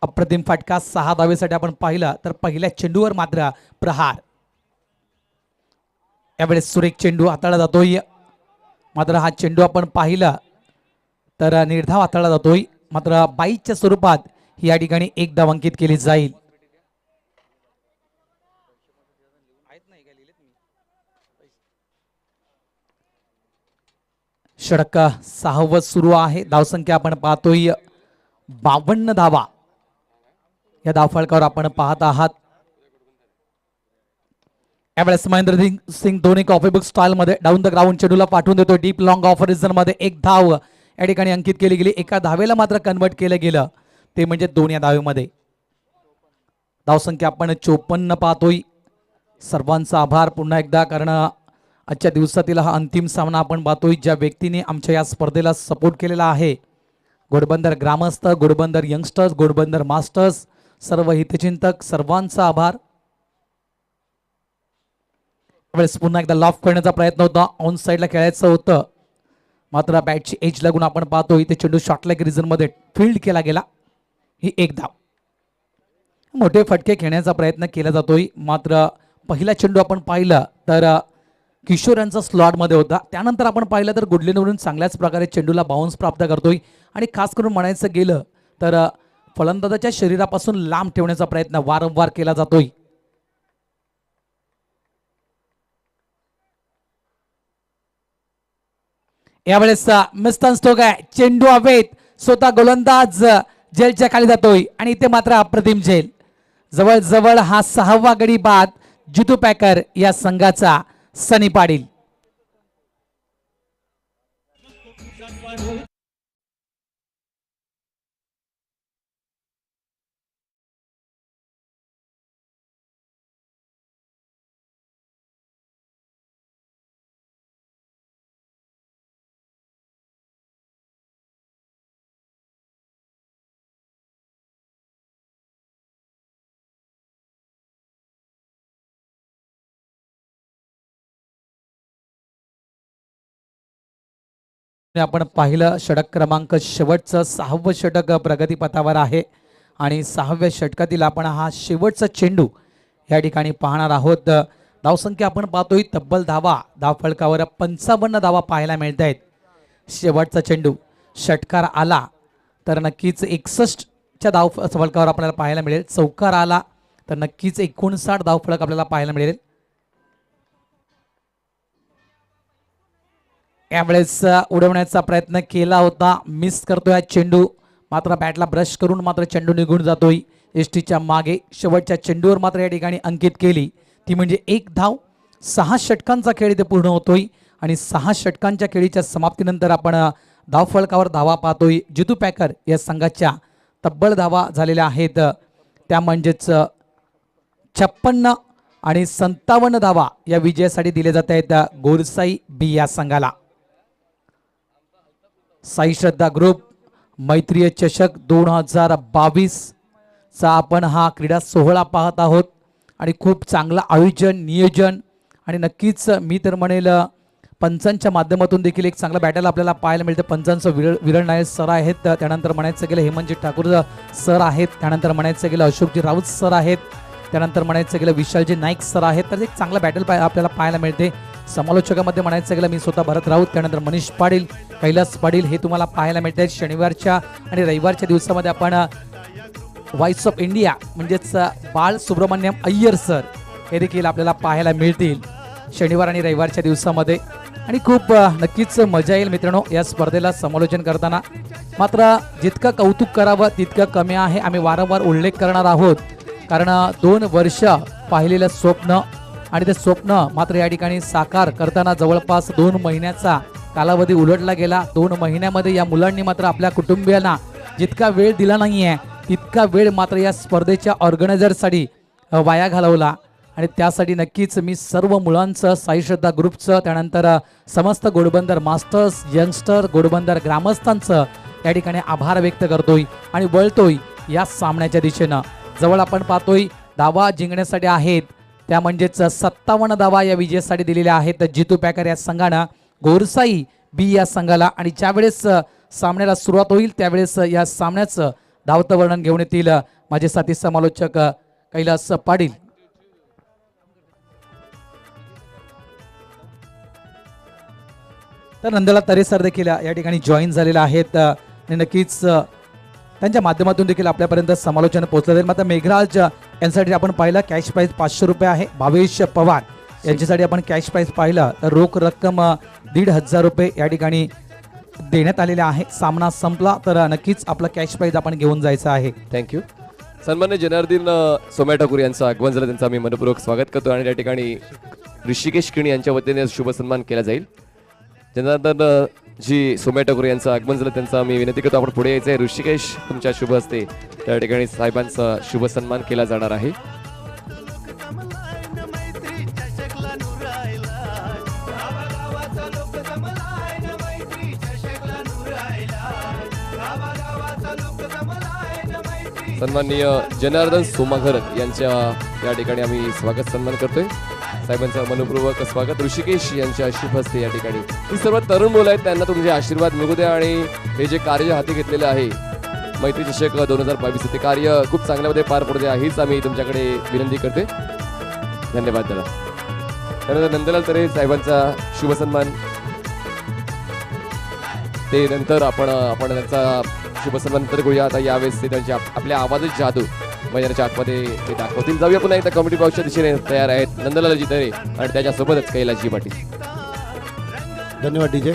अप्रतिम फटका 6 धावेसाठी आपण पाहिला तर पहिल्या चेंडूवर मात्र प्रहार. यावेळेस सुरेख चेंडू हाताळला जातोय. मात्र हा चेंडू आपण पाहिला तर निर्धाव हाताळला जातोय. मात्र 22च्या स्वरूपात ही या ठिकाणी 1 धाव अंकित केली जाईल. षटक 6वं सुरू आहे. धावसंख्या आपण पाहतोय 52 धावा या धावफलकावर आपण पाहत आहात. यावेळेस Mahendra Singh Dhoni copybook style मध्ये डाऊन द ग्राउंड चेंडूला पाठवून देतो. डीप लॉंग ऑफ रिझन मध्ये 1 धाव या ठिकाणी अंकित केली गेली. एका धावेला मात्र कन्वर्ट केलं गेलं ते म्हणजे 2 या धावेमध्ये. धावसंख्या आपण 54 पाहतोय. सर्वांचा आभार पुन्हा एकदा कारण आजच्या दिवसातील हा अंतिम सामना आपण पाहतोय. ज्या व्यक्तीने आमच्या या स्पर्धेला सपोर्ट केलेला आहे घोडबंदर ग्रामस्थ, घोडबंदर यंगस्टर्स, घोडबंदर मास्टर्स, सर्व हितचिंतक सर्वांचा आभार. त्यावेळेस पुन्हा एकदा लॉफ करण्याचा प्रयत्न होता. ऑन साईडला खेळायचं होतं मात्र बॅटची एज लागून आपण पाहतो इथे चेंडू शॉर्ट लेग रिझन मध्ये फील्ड केला गेला. ही 1 धाव. मोठे फटके खेळण्याचा प्रयत्न केला जातोय मात्र पहिला चेंडू आपण पाहिलं तर किशोर यांचा स्लॉटमध्ये होता. त्यानंतर आपण पाहिलं तर गुडलेनवरून चांगल्याच प्रकारे चेंडूला बाउन्स प्राप्त करतोय आणि खास करून म्हणायचं गेलं तर फलंदाजाच्या शरीरापासून लांब ठेवण्याचा प्रयत्न वारंवार केला जातोय. यावेळेस मिस्टर स्टोक आहे, चेंडू हवेत, स्वतः गोलंदाज झेलच्या खाली जातोय आणि इथे मात्र अप्रतिम झेल. जवळ जवळ हा 6वा गडी बाद जितू पॅकर या संघाचा सनी पाटील. आपण पाहिलं षटक क्रमांक शेवटचं 6वं षटक प्रगतीपथावर आहे आणि 6व्या षटकातील आपण हा शेवटचा चेंडू या ठिकाणी पाहणार आहोत. धावसंख्या आपण पाहतोय तब्बल धाव फलकावर 55 धावा पाहायला मिळत आहेत. शेवटचा चेंडू षटकार आला तर नक्कीच 61च्या धाव फलकावर आपल्याला पाहायला मिळेल. चौकार आला तर नक्कीच 59 धाव फलक आपल्याला पाहायला मिळेल. यावेळेस उडवण्याचा प्रयत्न केला होता, मिस करतोय चेंडू, मात्र बॅटला ब्रश करून मात्र चेंडू निघून जातोय एसटीच्या मागे. शेवटच्या चेंडूवर मात्र या ठिकाणी अंकित केली ती म्हणजे 1 धाव. 6 षटकांचा खेळ इथे पूर्ण होतोय आणि 6 षटकांच्या खेळीच्या समाप्तीनंतर आपण धाव फलकावर धावा पाहतोय. जितू पॅकर या संघाच्या तब्बल धावा झालेल्या आहेत, त्या म्हणजेच 56 आणि 57 धावा या विजयासाठी दिल्या जात आहेत गोरसाई बी या संघाला. साई श्रद्धा ग्रुप मैत्रीय चषक 2022 चा आपण हा क्रीडा सोहळा पाहत आहोत आणि खूप चांगलं आयोजन नियोजन आणि नक्कीच मी तर म्हणेल पंचांच्या माध्यमातून देखील एक चांगला बॅटल आपल्याला पाहायला मिळतं. पंचांचं विरळ नायक सर आहेत, त्यानंतर म्हणायचं गेलं हेमंतजी ठाकूर सर आहेत, त्यानंतर म्हणायचं गेलं अशोकजी राऊत सर आहेत, त्यानंतर म्हणायचं गेलं विशालजी नाईक सर आहेत. तर एक चांगला बॅटल आपल्याला पाहायला मिळते. समालोचकामध्ये म्हणायचं गेलं मी स्वतः भरत राऊत, त्यानंतर मनीष पाटील, कैलास पाटील हे तुम्हाला पाहायला मिळते. शनिवारच्या आणि रविवारच्या दिवसामध्ये आपण व्हॉइस ऑफ इंडिया म्हणजेच बाळ सुब्रमण्यम अय्यर सर हे देखील आपल्याला पाहायला मिळतील शनिवार आणि रविवारच्या दिवसामध्ये आणि खूप नक्कीच मजा येईल मित्रांनो या स्पर्धेला समालोचन करताना. मात्र जितकं कौतुक करावं तितकं कमी आहे. आम्ही वारंवार उल्लेख करणार आहोत कारण 2 वर्ष पाहिलेलं स्वप्न आणि ते स्वप्न मात्र या ठिकाणी साकार करताना जवळपास 2 महिन्याचा कालावधी उलटला गेला. 2 महिन्यामध्ये या मुलांनी मात्र आपल्या कुटुंबियांना जितका वेळ दिला नाहीये तितका वेळ मात्र या स्पर्धेच्या ऑर्गनायझरसाठी वाया घालवला आणि त्यासाठी नक्कीच मी सर्व मुलांचं साई श्रद्धा ग्रुपचं त्यानंतर समस्त घोडबंदर मास्टर्स यंगस्टर घोडबंदर ग्रामस्थांचं या ठिकाणी आभार व्यक्त करतोय आणि वळतोय या सामन्याच्या दिशेनं. जवळ आपण पाहतोय धावा जिंकण्यासाठी आहेत त्या म्हणजेच 57 धावा या विजयासाठी दिलेल्या आहेत जितू पॅकर या संघानं गोरसाई बी या संघाला. आणि ज्यावेळेस सामन्याला सुरुवात होईल त्यावेळेस या सामन्याचं धावतं वर्णन घेऊन येतील माझे साथी समालोचक कैलास पाटील. तर नंदला तरे सर देखील या ठिकाणी जॉईन झालेले आहेत आणि नक्कीच त्यांच्या माध्यमातून देखील आपल्यापर्यंत समालोचन पोहोचलं जाईल. मात्र मेघराज यांच्यासाठी आपण पाहिलं कॅश प्राईज 500 रुपये आहे. भावेश पवार यांच्यासाठी आपण कॅश प्राईज पाहिलं तर रोख रक्कम 1,500 रुपये या ठिकाणी देण्यात आलेले आहे. सामना संपला तर नक्कीच आपला कॅश प्राईज आपण घेऊन जायचं आहे. थँक्यू. सन्मान्य जनार्दन सोम्या ठाकूर यांचं आगमन झालं, त्यांचं आम्ही मनपूर्वक स्वागत करतो आणि त्या ठिकाणी ऋषिकेश किणी यांच्या वतीने शुभ सन्मान केला जाईल. जनार्दन जी सोम्या ठाकूर यांचं आगमन झालं त्यांचा आम्ही विनंती करतो आपण पुढे यायचं आहे. ऋषिकेश तुमच्या शुभ हस्ते त्या ठिकाणी साहेबांचा शुभ सन्मान केला जाणार आहे. सन्माननीय जनार्दन सोमाघर यांच्या या ठिकाणी आम्ही स्वागत सन्मान करतोय. साहेबांचं मनपूर्वक स्वागत. ऋषिकेश यांच्या शुभ हस्ते या ठिकाणी ही सर्व तरुण मुलं आहेत त्यांना तुमचे आशीर्वाद मिळू द्या आणि हे जे कार्य हाती घेतलेलं आहे मैत्री चषक 2022 ते कार्य खूप चांगल्यामध्ये पार पडू द्या हीच आम्ही तुमच्याकडे विनंती करते. धन्यवाद दादा. त्यानंतर नंदलाल तरे साहेबांचा शुभ सन्मान, ते नंतर आपण त्यांचा शुभ सन्मान नंतर करूया. आता यावेळेस ते त्यांच्या आपल्या आवाजाची जादू मैदानाच्या आतमध्ये ते दाखवतील. जाऊया पुन्हा एकदा कमिटी बॉक्सच्या दिशेने तयार आहेत नंदलालजी तरे आणि त्याच्यासोबतच कैलासजी पाटील. धन्यवाद डीजे.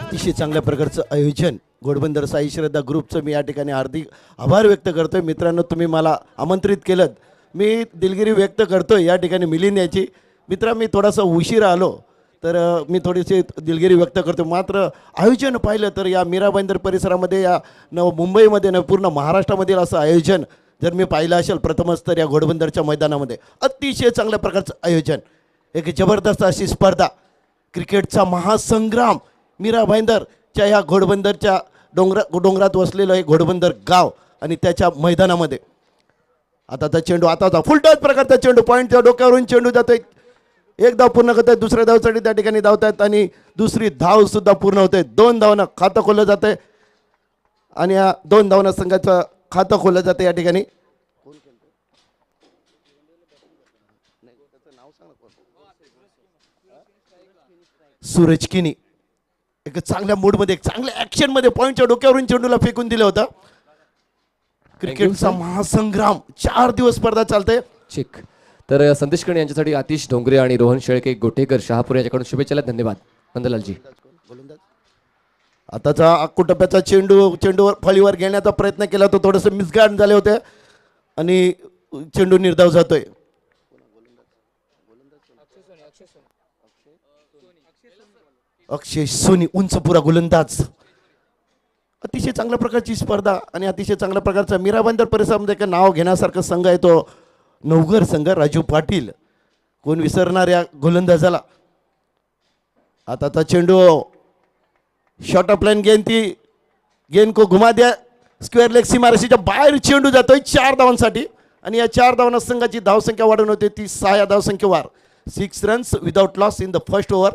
अतिशय चांगल्या प्रकारचं आयोजन घोडबंदर साई श्रद्धा ग्रुपचं मी या ठिकाणी हार्दिक आभार व्यक्त करतोय. मित्रांनो, तुम्ही मला आमंत्रित केलं, मी दिलगिरी व्यक्त करतोय या ठिकाणी मिलिंद याची. मित्रा, मी थोडासा उशिरा आलो तर मी थोडीशी दिलगिरी व्यक्त करतो. मात्र आयोजन पाहिलं तर या मीरा भाईंदर परिसरामध्ये, या मुंबईमध्ये पूर्ण महाराष्ट्रामधील असं आयोजन जर मी पाहिलं असेल प्रथमच तर या घोडबंदरच्या मैदानामध्ये अतिशय चांगल्या प्रकारचं आयोजन, एक जबरदस्त अशी स्पर्धा, क्रिकेटचा महासंग्राम मीरा भाईंदरच्या या घोडबंदरच्या डोंगरात वसलेलं हे घोडबंदर गाव आणि त्याच्या मैदानामध्ये आता चेंडू आता फुलटॉस प्रकारचा चेंडू पॉईंटच्या डोक्यावरून चेंडू जातोय. एक धाव पूर्ण करत आहेत, दुसऱ्या धावसाठी त्या ठिकाणी धावत आहेत आणि दुसरी धाव सुद्धा पूर्ण होते. 2 धावांना खातं खोललं जाते आणि या 2 धावांना संघाचं खातं खोललं जाते. या ठिकाणी सूरज किनी एक चांगल्या मूडमध्ये, एक चांगल्या ॲक्शनमध्ये पॉईंटच्या डोक्यावरून चेंडूला फेकून दिलं होतं. क्रिकेटचा महासंग्राम 4 दिवस स्पर्धा चालते. चिक. तर संदेश कणे यांच्यासाठी आतिश ढोंगरे आणि रोहन शेळके गोटेकर शहापूर यांच्याकडून शुभेच्छा. धन्यवाद नंदलालजी. आताचा अक्कुटप्प्याचा चेंडूवर फळीवर घेण्याचा प्रयत्न केला तो थोडंसं मिसगार्ड झाले होते आणि चेंडू निर्धाव जातोय. अक्षय सोनी उंच पुरा गोलंदाज. अतिशय चांगल्या प्रकारची स्पर्धा आणि अतिशय चांगल्या प्रकारचा मीरा भाईंदर परिसरामध्ये एक नाव घेण्यासारखा संघ आहे तो नवघर संघ. राजू पाटील, कोण विसरणार या गोलंदाजाला. आता चेंडू शॉर्ट ऑफ लाईन गेंद को घुमा द्या, स्क्वेअर लेग सीमारेषेच्या बाहेर चेंडू जातोय 4 धावांसाठी आणि या 4 धावांना संघाची धावसंख्या वाढवून होते ती 6 या धावसंख्येवर. 6 runs without loss in the first over.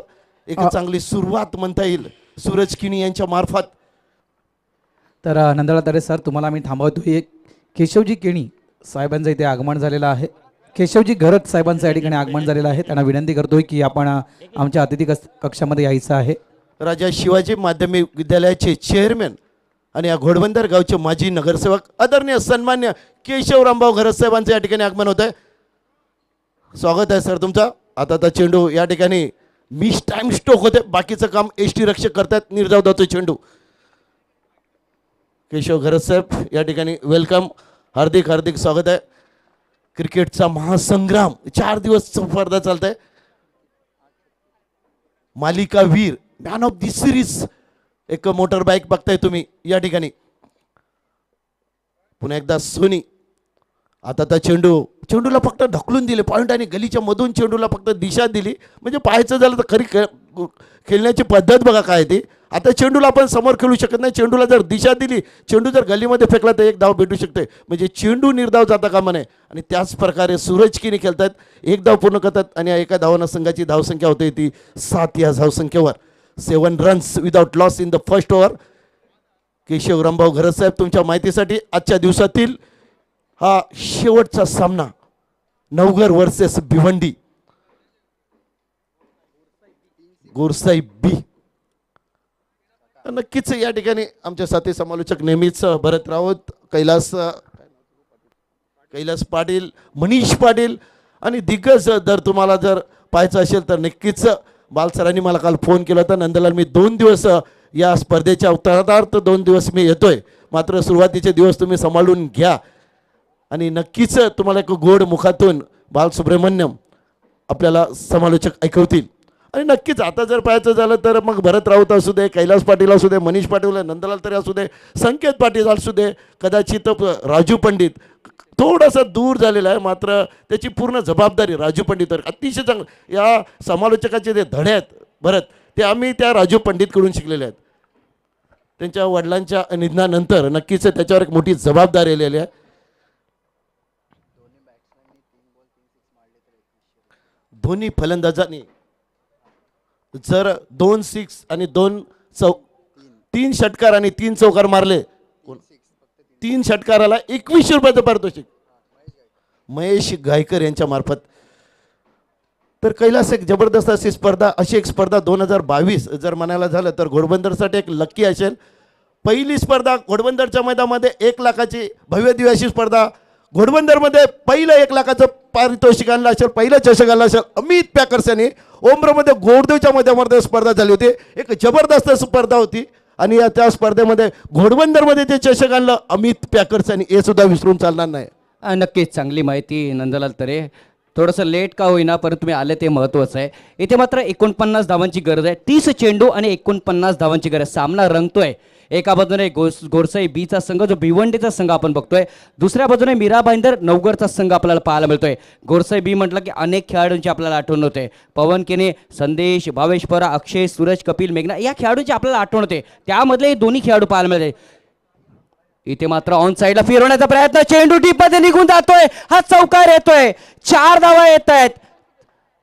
एक चांगली सुरुवात म्हणता येईल सूरज किनी यांच्या मार्फत. तर नंदलाल तरे सर, तुम्हाला आम्ही थांबवतोय. केशवजी केणी साहेबांचं इथे आगमन झालेलं आहे. केशवजी घरत साहेबांचं या ठिकाणी आगमन झालेलं आहे. त्यांना विनंती करतोय की आपण आमच्या अतिथी कक्षामध्ये यायचं आहे. राजा शिवाजी माध्यमिक विद्यालयाचे चेअरमॅन आणि या घोडबंदर गावचे माजी नगरसेवक आदरणीय सन्मान्य केशवरामभाऊ घरत साहेबांचं या ठिकाणी आगमन होत आहे. स्वागत आहे सर तुमचं. आता चेंडू या ठिकाणी मिस टाइम स्ट्रोक होते, बाकीचं काम एसटी रक्षक करतात. निर्धाव जातो चेंडू. केशव घरत साहेब या ठिकाणी वेलकम, हार्दिक हार्दिक स्वागत आहे. क्रिकेटचा महासंग्राम 4 दिवस स्पर्धा चालत आहे. मालिका वीर, मॅन ऑफ दी सिरीज एक मोटर बाईक बघताय तुम्ही या ठिकाणी. पुन्हा एकदा सोनी. आता चेंडूला फक्त ढकलून दिले पॉईंट आणि गलीच्या मधून चेंडूला फक्त दिशा दिली. म्हणजे पाहायचं झालं तर खरी खेळण्याची पद्धत बघा काय ती. आता चेंडूला आपण समोर खेळू शकत नाही. चेंडूला जर दिशा दिली, चेंडू जर गलीमध्ये फेकला तर 1 धाव भेटू शकते. म्हणजे चेंडू निर्धाव जाता कामा नये. आणि त्याच प्रकारे सूरज किनी खेळतात, 1 धाव पूर्ण करतात आणि एका धावानं संघाची धावसंख्या होते ती 7 या धावसंख्येवर. 7 runs without loss in the first over. Keshavrambhau Gharat साहेब, तुमच्या माहितीसाठी आजच्या दिवसातील हा शेवटचा सामना नवघर वर्सेस भिवंडी. गोरसाई बी. नक्कीच या ठिकाणी आमच्या साथी समालोचक नेहमीच भरत राऊत, कैलास पाटील, मनीष पाटील आणि दिग्गज जर तुम्हाला जर पाहायचं असेल तर नक्कीच बालसरांनी मला काल फोन केला होता. नंदलाल, मी 2 दिवस या स्पर्धेच्या उत्तरार्धात 2 दिवस मी येतोय, मात्र सुरुवातीचे दिवस तुम्ही सांभाळून घ्या आणि नक्कीच तुम्हाला एक गोड मुखातून बालसुब्रह्मण्यम आपल्याला समालोचक ऐकवतील. आणि नक्कीच आता जर पाहायचं झालं तर मग भरत राऊत असू दे, कैलास पाटील असू दे, मनीष पाटील, नंदलाल तरी असू दे, संकेत पाटील असू दे, कदाचित राजू पंडित थोडासा दूर झालेला आहे, मात्र त्याची पूर्ण जबाबदारी राजू पंडित अतिशय चांगलं. या समालोचकाचे जे धडे आहेत भरत, ते आम्ही त्या राजू पंडितकडून शिकलेले आहेत. त्यांच्या वडिलांच्या निधनानंतर नक्कीच त्याच्यावर एक मोठी जबाबदारी आलेली आहे. दोन्ही फलंदाजांनी जर 2 6 आणि 3 षटकार आणि 3 चौकार मारले, 3 षटकाराला 2100 रुपयाचं पारितोषिक महेश गायकर यांच्या मार्फत. तर कैलास एक जबरदस्त अशी एक स्पर्धा 2022 जर म्हणायला झालं तर घोडबंदरसाठी एक लक्की असेल. पहिली स्पर्धा घोडबंदरच्या मैदानामध्ये 1 लाखाची भव्य दिव्य अशी स्पर्धा. घोडबंदरमध्ये पहिलं 1 लाखाचं पारितोषिक आणलं असेल, पहिलं चषक आणलं असेल अमित पॅकर्स यांनी. ओमब्रमध्ये गोरदेवच्या मैदानामध्ये स्पर्धा झाली होती, एक जबरदस्त स्पर्धा होती. आणि त्या स्पर्धेमध्ये घोडबंदरमध्ये जे चषक आणलं अमित पॅकर्स यांनी, हे सुद्धा विसरून चालणार नाही. नक्कीच चांगली माहिती नंदलाल तरे. थोडंसं लेट का होईना परंतु तुम्ही आले ते महत्त्वाचं आहे. इथे मात्र 49 धावांची गरज आहे. 30 चेंडू आणि 49 धावांची गरज. सामना रंगतोय. एका बाजूने गोरसाई बीचा संघ जो भिवंडीचा संघ आपण बघतोय, दुसऱ्या बाजूने मीरा भाईंदर नवगडचा संघ आपल्याला पाहायला मिळतोय. गोरसाई बी म्हटलं की अनेक खेळाडूंची आपल्याला आठवण होते. पवन केने, संदेश, भावेश परा, अक्षय, सूरज, कपिल, मेघना या खेळाडूंची आपल्याला आठवण होते. त्यामधले हे दोन्ही खेळाडू पाहायला मिळते. इथे मात्र ऑन साईडला फिरवण्याचा प्रयत्न, चेंडू डीप मध्ये निघून जातोय. हा चौकार येतोय. 4 धावा येत आहेत.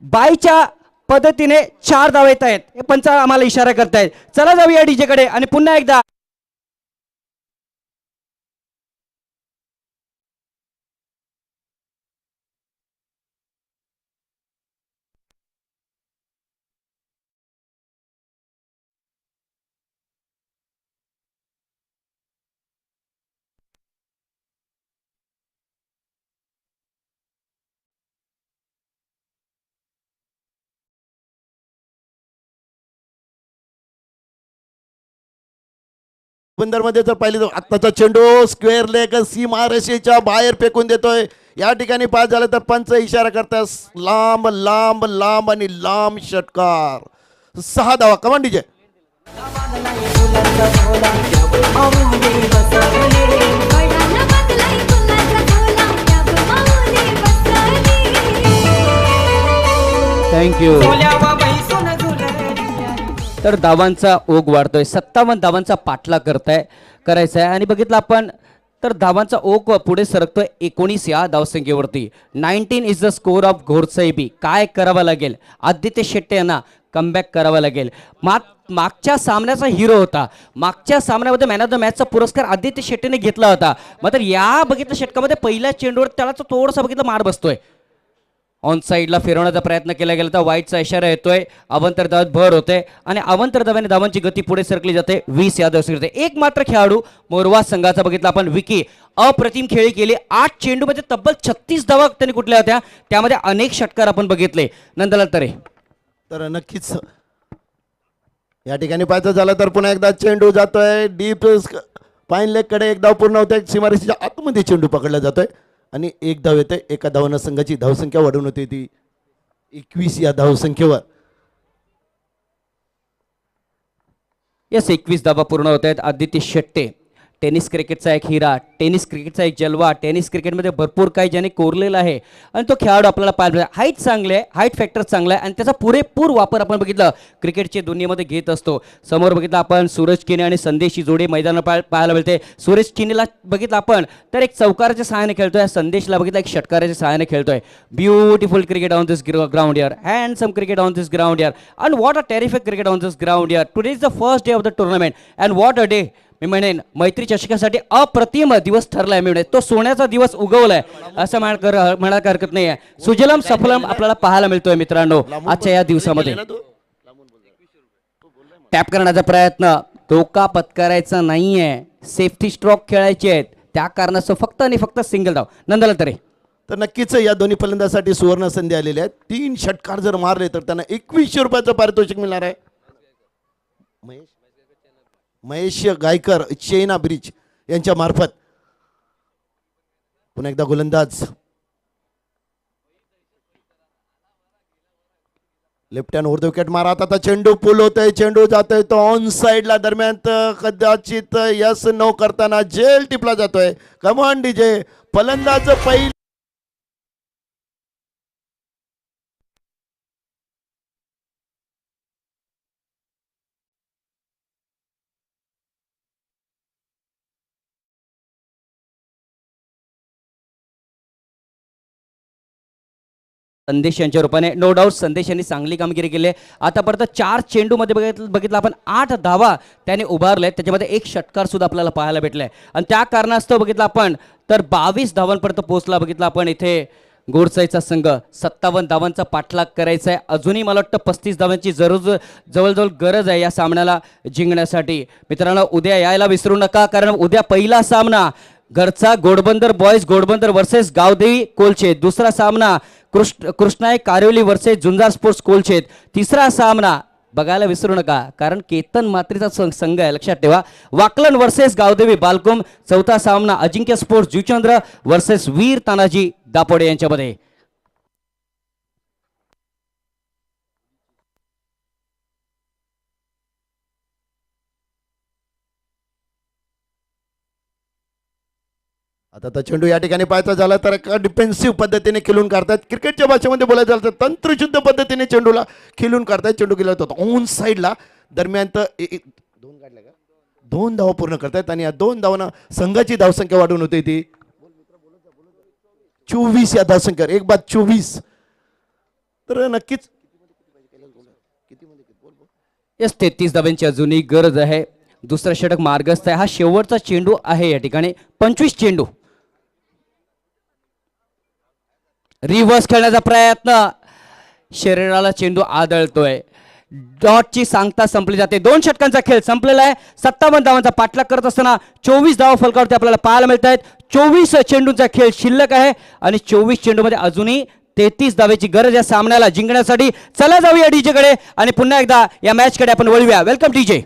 बाईच्या पद्धतीने 4 धावा येत आहेत. हे पंच आम्हाला इशारा करतायत. चला जाऊया डीजे कडे आणि पुन्हा एकदा बंदरमध्ये जर पाहिलं तर आत्ताचा चेंडू स्क्वेअर लेग सीमारेषेच्या बाहेर फेकून देतोय. या ठिकाणी पास झालं तर पंच इशारा करतात लांब लांब लांब आणि लांब षटकार. 6 धावा. कमान डीजे. थँक्यू. तर धावांचा ओघ वाढतोय. 57 धावांचा पाठला करायचा आहे. आणि बघितलं आपण तर धावांचा ओघ पुढे सरकतोय 19 या धावसंख्येवरती. 19 इज द स्कोर ऑफ घोरसई बी. काय करावं लागेल? आदित्य शेट्टे यांना कमबॅक करावा लागेल. मागच्या सामन्याचा हिरो होता. मागच्या सामन्यामध्ये मॅन ऑफ द मॅचचा पुरस्कार आदित्य शेट्टीने घेतला होता. मात्र या बघितलं षटकामध्ये पहिल्या चेंडूवर त्याला थोडासा बघितलं मार बसतोय. ऑन साईडला फिरवण्याचा प्रयत्न केला गेला तर वाईटचा इशारा येतोय. अवंतर धावात भर होते आणि अवंतर धावाने धावांची गती पुढे सरकली जाते. 20 या धावसंख्येत एक मात्र खेळाडू मोरवा संघाचा बघितला आपण विकी. अप्रतिम खेळी केली. 8 चेंडूमध्ये तब्बल 36 धावा त्यांनी कुठल्या होत्या. त्यामध्ये अनेक षटकार आपण बघितले. नंदलाल तरे. तर नक्कीच या ठिकाणी पाहायचं झालं तर पुन्हा एकदा चेंडू जातोय डीप पाईन लेग कडे. एक धाव पूर्ण होते. सीमारेषेच्या आतमध्ये चेंडू पकडला जातोय आणि 1 धाव येते. एका धावानं संघाची धावसंख्या वाढून होती ती 21 या धावसंख्येवर. यस 21 धावा पूर्ण होत आहेत. आदित्य शेट्टे टेनिस क्रिकेटचा एक हिरा, टेनिस क्रिकेटचा एक जलवा. टेनिस क्रिकेटमध्ये भरपूर काही ज्याने कोरलेला आहे आणि तो खेळाडू आपल्याला पाहायला. हाईट चांगले आहे, हाईट फॅक्टर चांगला आहे आणि त्याचा पुरेपूर वापर आपण बघितलं क्रिकेटच्या दुनियेमध्ये घेत असतो. समोर बघितलं आपण सूरज किने आणि संदेशची जोडी मैदानावर पाहायला मिळते. सूरज किनेला बघितलं आपण तर एक चौकाराच्या सहाय्याने खेळतोय. संदेशला बघितलं एक षटकाराच्या सहाय्याने खेळतोय. Beautiful cricket on this ground यार. Handsome cricket on this ground यार. And what a terrific cricket on this ground यार. Today is the first day of the tournament and what a day. मी म्हणेन मैत्री चषकासाठी अप्रतिम दिवस ठरलाय. मी म्हणेन तो सोन्याचा दिवस उगवलाय असं म्हणायला हरकत नाही आहे. सुजलम सफलम आपल्याला पाहायला मिळतोय मित्रांनो आजच्या या दिवसामध्ये. टॅप करण्याचा प्रयत्न. धोका पत्करायचा नाहीये. सेफ्टी स्ट्रोक खेळायचे आहेत. त्या कारणास्तव फक्त आणि फक्त सिंगल धाव. नंदलाल तरे. तर नक्कीच या दोन्ही फलंदाजासाठी सुवर्ण संधी आलेली आहे. 3 षटकार जर मारले तर त्यांना 2100 रुपयाचं पारितोषिक मिळणार आहे. महेश गायकर चेना ब्रिज यांच्या मार्फत. पुन्हा एकदा गोलंदाज लेफ्ट हँड उर्ध विकेट मारा. आता चेंडू पुल होतोय. चेंडू जातोय तो ऑन साइडला. दरम्यान कदाचित यस नो करताना जेल टिपला जातोय. कमान डीजे. फलंदाज पहिला संदेश यांच्या रूपाने नो डाऊट संदेश यांनी चांगली कामगिरी केली आहे. आतापर्यंत 4 चेंडूमध्ये बघितलं आपण 8 धावा त्याने उभारले. त्याच्यामध्ये एक षटकार सुद्धा आपल्याला पाहायला भेटलाय आणि त्या कारणास्तव बघितलं आपण तर 22 धावांपर्यंत पोहोचला. बघितलं आपण इथे गोरसाईचा संघ 57 धावांचा पाठलाग करायचा आहे. अजूनही मला वाटतं 35 धावांची जवळजवळ गरज आहे या सामन्याला जिंकण्यासाठी. मित्रांनो, उद्या यायला विसरू नका, कारण उद्या पहिला सामना घरचा घोडबंदर बॉयज घोडबंदर वर्सेस गावदेवी कोलछेत. दुसरा सामना कृष्णाई कारिवली वर्सेस झुंजार स्पोर्ट्स कोलछेत. तिसरा सामना बघायला विसरू नका, कारण केतन मात्रेचा संघ आहे, लक्षात ठेवा. वाकलन वर्सेस गावदेवी बालकुम. चौथा सामना अजिंक्य स्पोर्ट्स जुचंद्र वर्सेस वीर तानाजी दापोडे यांच्यामध्ये. आता चेंडू या ठिकाणी पाहायचा झाला तर एका डिफेन्सिव्ह पद्धतीने खेळून काढतात. क्रिकेटच्या भाषेमध्ये बोलायचं झालं तर तंत्रशुद्ध पद्धतीने चेंडूला खेळून काढतात. चेंडू गेला होता ऑन साईडला दरम्यान तर दोन काढल्या का, 2 धावा पूर्ण करतात आणि या 2 धावांना संघाची धावसंख्या वाढून होते ती 24 या धावसंख्येवर. एक बाद 24. तर नक्कीच यस 33 धावांची अजूनही गरज आहे. दुसरा षटक मार्गस्थ आहे. हा शेवटचा चेंडू आहे या ठिकाणी. 25 चेंडू. रिव्हर्स खेळण्याचा प्रयत्न, शरीराला चेंडू आदळतोय. डॉटची सांगता संपली जाते. 2 षटकांचा खेळ संपलेला आहे. 57 धावांचा पाठलाग करत असताना 24 धावा फलकावरती आपल्याला पाहायला मिळत आहेत. 24 चेंडूंचा खेळ शिल्लक आहे आणि 24 चेंडूमध्ये अजूनही 33 धावेची गरज या सामन्याला जिंकण्यासाठी. चला जाऊया डीजे कडे आणि पुन्हा एकदा या मॅच कडे आपण वळूया. Welcome DJ.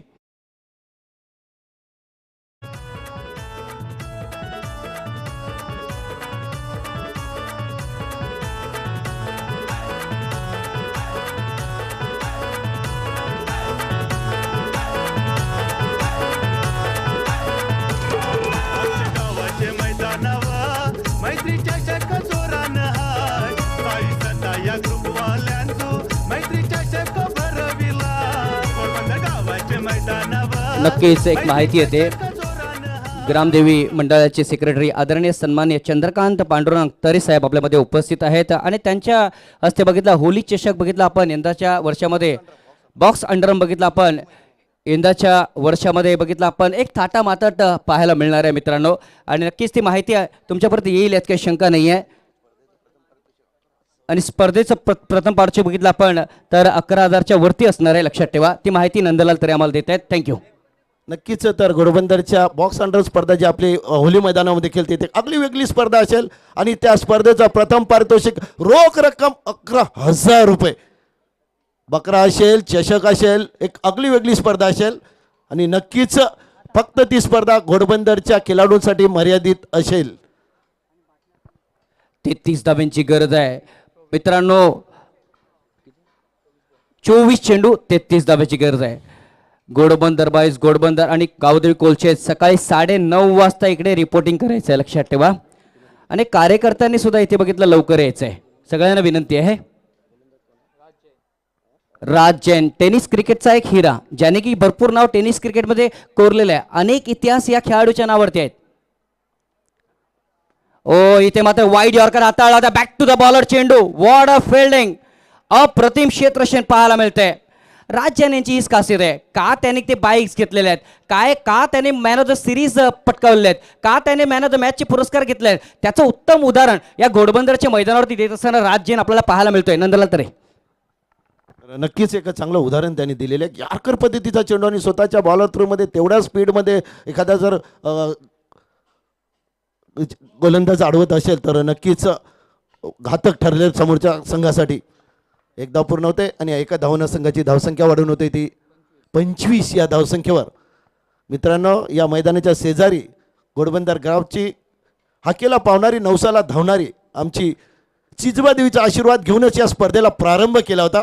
मैत्रीच्या शक जोरान हाय काही सदा या ग्रुपवाल्यांचो मैत्रीच्या शक भरविला पोरबंदर गावाचे मैदानावर. नक्कीच एक माहिती येते. ग्रामदेवी मंडळाचे सेक्रेटरी आदरणीय सन्माननीय चंद्रकांत पांडुरंग तरे साहेब आपल्यामध्ये उपस्थित आहेत आणि त्यांच्या हस्ते बघितला होली चषक बघितला आपण यंदाच्या वर्षामध्ये. बॉक्स अंडरम बघितला आपण यंदाच्या वर्षामध्ये बघितला आपण. एक थाटामाटाट पाहायला मिळणार आहे मित्रांनो आणि नक्कीच ती माहिती तुमच्यापर्यंत येईल यात काही शंका नाही आहे. आणि स्पर्धेचं प्रथम पारितोषिक बघितलं आपण तर 11,000च्या वरती असणार आहे, लक्षात ठेवा. ती माहिती नंदलाल तरी आम्हाला देत आहेत. थँक्यू. नक्कीच. तर घोडबंदरच्या बॉक्स अंडर स्पर्धा जी आपली होली मैदानामध्ये खेळते ते अगदी वेगळी स्पर्धा असेल आणि त्या स्पर्धेचा प्रथम पारितोषिक रोख रक्कम 11,000 रुपये. बकरा असेल, चषक असेल, एक अगदी वेगळी स्पर्धा असेल आणि नक्कीच फक्त ती स्पर्धा घोडबंदरच्या खेळाडूंसाठी मर्यादित असेल. 33 धाब्यांची गरज आहे मित्रांनो. 24 चेंडू 33 धाब्याची गरज आहे. घोडबंदर बॉयज घोडबंदर आणि गावदेवी कोलछेत सकाळी 9:30 वाजता इकडे रिपोर्टिंग करायचं आहे, लक्षात ठेवा. आणि कार्यकर्त्यांनी सुद्धा इथे बघितलं लवकर यायचं आहे. सगळ्यांना विनंती आहे. राज जैन टेनिस क्रिकेटचा एक हिरा, ज्याने की भरपूर नाव टेनिस क्रिकेटमध्ये कोरलेलं आहे. अनेक इतिहास या खेळाडूच्या नावावरती आहेत. ओ इथे मात्र वाईड यॉर्कर हाताळला होता. बॅक टू द बॉलर चेंडू. What a fielding. अप्रतिम क्षेत्रक्षण पाहायला मिळतंय. राज जैन यांची हीच खासियत आहे. का त्याने ते बाईक्स घेतलेले आहेत, का त्याने मॅन ऑफ द सिरीज पटकावलेले आहेत, का त्याने मॅन ऑफ द मॅचचे पुरस्कार घेतले आहेत, त्याचं उत्तम उदाहरण या घोडबंदरच्या मैदानावरती देत असताना राज जैन आपल्याला पाहायला मिळतोय. नंदलाल तरे नक्कीच एक चांगलं उदाहरण त्यांनी दिलेलं आहे. यार्कर पद्धतीचा चेंडू आणि स्वतःच्या बॉलर थ्रूमध्ये तेवढ्या स्पीडमध्ये एखादा जर गोलंदाज अडवत असेल तर नक्कीच घातक ठरले समोरच्या संघासाठी. एक धाव पूर्ण होते आणि एका धावनं संघाची धावसंख्या वाढून होते ती 25 या धावसंख्येवर. मित्रांनो, या मैदानाच्या शेजारी घोडबंदर गावची हाकेला पावणारी नवसाला धावणारी आमची चिजबा देवीचा आशीर्वाद घेऊनच या स्पर्धेला प्रारंभ केला होता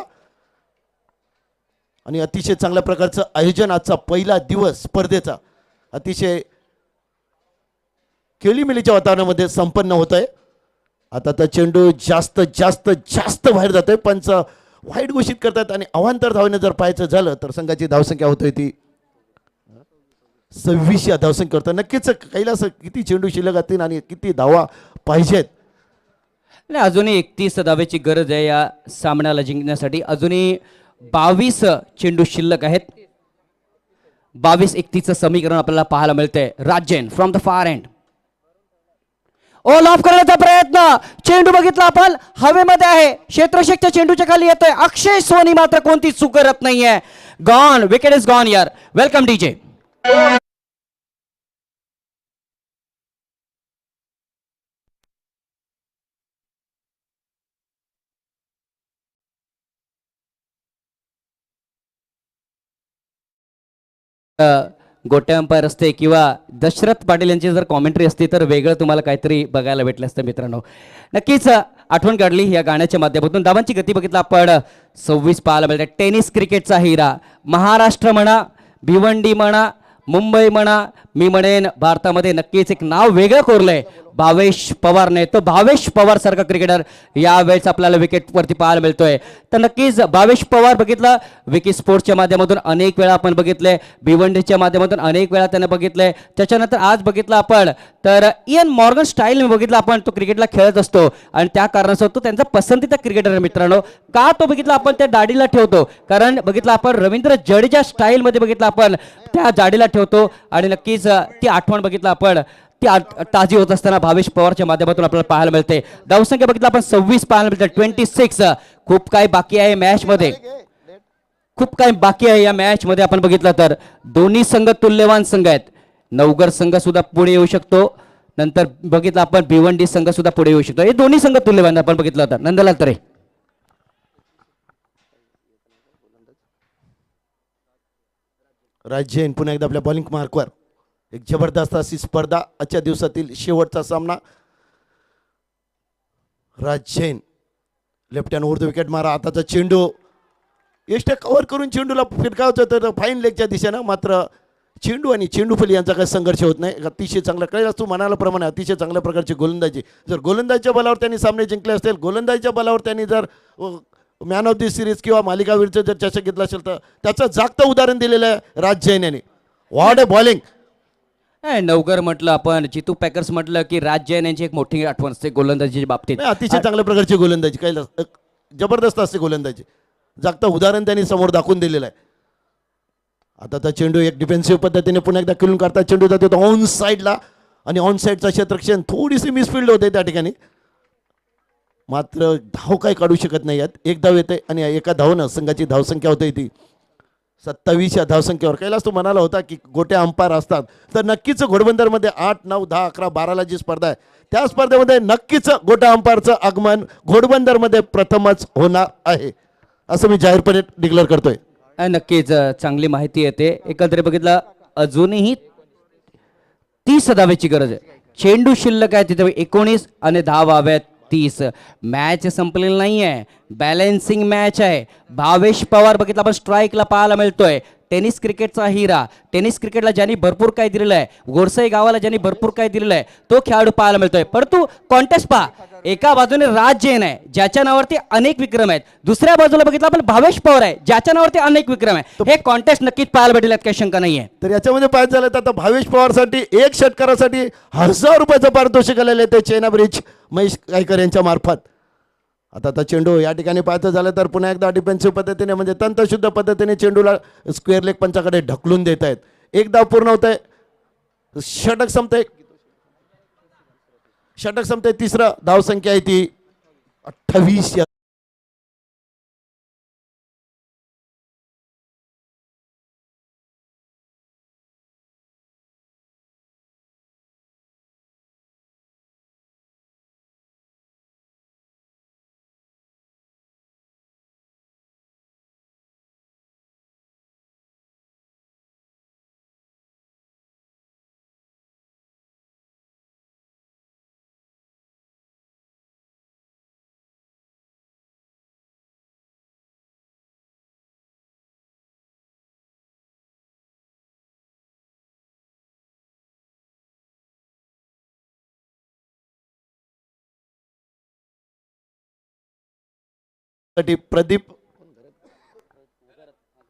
आणि अतिशय चांगल्या प्रकारचं आयोजन. आजचा पहिला दिवस स्पर्धेचा अतिशय खेळीमेळीच्या वातावरणामध्ये संपन्न होत आहे. आता तर चेंडू जास्त जास्त जास्त बाहेर जातोय. पंच वाईट घोषित करतात आणि अवांतर धावने जर पाहायचं झालं तर संघाची धावसंख्या होतोय ती 26 या धावसंख्या होतं. नक्कीच कैलास किती चेंडू शिल्लक असतील आणि किती धावा पाहिजेत. अजूनही 31 धावेची गरज आहे या सामन्याला जिंकण्यासाठी. अजूनही 22 चेंडू शिल्लक आहेत. 22-31 समीकरण आपल्याला पाहायला मिळतंय. Raj Jain from the far end. ऑल ऑफ करण्याचा प्रयत्न, चेंडू बघितला आपण हवेमध्ये आहे, क्षेत्ररक्षकच्या चेंडूच्या खाली येतोय अक्षय सोनी, मात्र कोणती चूक करत नाहीये. गॉन, विकेट इज गॉन यार. Welcome DJ. गोट्या अंपायर असते किंवा दशरथ पाटील यांची जर कॉमेंट्री असती तर वेगळं तुम्हाला काहीतरी बघायला भेटलं असतं मित्रांनो. नक्कीच आठवण काढली या गाण्याच्या माध्यमातून. धावांची गती बघितलं आपण 26 पाहायला मिळते. टेनिस क्रिकेटचा हिरा, महाराष्ट्र म्हणा, भिवंडी म्हणा, मुंबई म्हणा, मी म्हणेन भारतामध्ये नक्कीच एक नाव वेगळं कोरलंय भावेश पवारने. तो भावेश पवार सारखा क्रिकेटर यावेळेस आपल्याला विकेटवरती पाहायला मिळतोय. तर नक्कीच भावेश पवार बघितलं विकी स्पोर्ट्सच्या माध्यमातून अनेक वेळा आपण बघितले, भिवंडीच्या माध्यमातून अनेक वेळा त्याने बघितले. त्याच्यानंतर आज बघितलं आपण तर इयन मॉर्गन स्टाईल बघितला आपण, तो क्रिकेटला खेळत असतो आणि त्या कारणास्तव तो त्यांचा पसंतीचा क्रिकेटर आहे मित्रांनो. का तो बघितला आपण त्या दाढीला ठेवतो, कारण बघितलं आपण रवींद्र जडेजा स्टाईलमध्ये बघितलं आपण त्या दाढीला ठेवतो आणि नक्कीच ती आठवण बघितलं आपण ती ताजी होत असताना भावेश पवारच्या माध्यमातून आपल्याला पाहायला मिळते. धावसंख्या बघितलं आपण 26 पाहायला मिळते, 26. खूप काही बाकी आहे मॅच मध्ये, खूप काही बाकी आहे या मॅच मध्ये. आपण बघितलं तर दोन्ही संघ तुल्यवान संघ आहेत. नवघर संघ सुद्धा पुढे येऊ शकतो, नंतर बघितलं आपण भिवंडी संघ सुद्धा पुढे येऊ शकतो. हे दोन्ही संघ तुल्यवान आपण बघितलं तर. नंदलाल तरे राज जैन पुन्हा एकदा आपल्या बॉलिंग मार्कवर. एक जबरदस्त अशी स्पर्धा, आजच्या दिवसातील शेवटचा सामना. Raj Jain left hand over the wicket मारा. आताचा चेंडू एष्ट कव्हर करून चेंडूला फिरकावचं तर फाईन लेगच्या दिशेनं, मात्र चेंडू आणि चेंडूफली यांचा काही संघर्ष होत नाही. अतिशय चांगला कळेल तू म्हणाल्याप्रमाणे अतिशय चांगल्या प्रकारची गोलंदाजी. जर गोलंदाजीच्या बलावर त्यांनी सामने जिंकले असतील, गोलंदाजीच्या बलावर त्यांनी जर मॅन ऑफ दी सिरीज किंवा मालिकावीरचं जर चषक घेतलं असेल तर त्याचं जागतं उदाहरण दिलेलं आहे राज जैन यांनी. What A bowling. नवघर म्हटलं आपण, जितू पॅकर्स म्हटलं की राज जैन यांची एक मोठी आठवण असते गोलंदाजीच्या बाबतीत. अतिशय चांगल्या प्रकारची गोलंदाजी, काही जबरदस्त असते गोलंदाजी. जागतं उदाहरण त्यांनी समोर दाखवून दिलेलं आहे. आता तर चेंडू एक डिफेन्सिव्ह पद्धतीने पुन्हा एकदा खेळून काढतात. चेंडू जातो ऑन साईडला आणि ऑन साईडचा क्षेत्ररक्षण थोडीशी मिसफिल्ड होते त्या ठिकाणी, मात्र धाव काही काढू शकत नाही. यात एक धाव येते आणि एका धावनं संघाची धावसंख्या होते ती 27 या धावसंख्येवर. कैलास तू म्हणाला होता की गोट्या अंपायर असतात, तर नक्कीच घोडबंदरमध्ये 8, 9, 10, 11, 12ला जी स्पर्धा आहे त्या स्पर्धेमध्ये नक्कीच गोट्या अंपायरचं आगमन घोडबंदरमध्ये प्रथमच होणार आहे, असं मी जाहीरपणे डिक्लेअर करतोय. नक्कीच चांगली माहिती येते. एकंदरीत बघितलं अजूनही 30 धावेची गरज आहे. चेंडू शिल्लक आहे तिथे 19 आणि धावा हव्यात 30. मॅच संपलेली नाही आहे, बॅलन्सिंग मॅच आहे. भावेश पवार बघितलं आपण स्ट्राईकला पाहायला मिळतोय. टेनिस क्रिकेटचा हिरा, टेनिस क्रिकेटला ज्यांनी भरपूर काही दिलेलं आहे, गोरसाई गावाला ज्यांनी भरपूर काही दिलेलं आहे, तो खेळाडू पाहायला मिळतोय. परंतु कॉन्टेस्ट पहा, एका बाजूने राज जैन आहे ज्याच्या नावावरती अनेक विक्रम आहेत, दुसऱ्या बाजूला बघितलं आपण भावेश पवार आहे ज्याच्या नावावरती अनेक विक्रम आहे. हे कॉन्टेस्ट नक्कीच पाहायला भेटेल, काही शंका नाहीये. तर याच्यामध्ये पाहायचं झालं तर आता भावेश पवारसाठी एक षटकारासाठी 1000 रुपयाचं पारितोषिक आलेलं आहे ते चेना ब्रिज महेश गायकर यांच्या मार्फत. आता चेंडू या ठिकाणी पाहायचं झालं तर पुन्हा एकदा डिफेन्सिव्ह पद्धतीने म्हणजे तंत्रशुद्ध पद्धतीने चेंडूला स्क्वेअर लेग पंचाकडे ढकलून देत आहेत. एक धाव पूर्ण होत आहे, षटक संपतंय, षटक संपतंय. तिसरं धावसंख्या आहे ती 28 या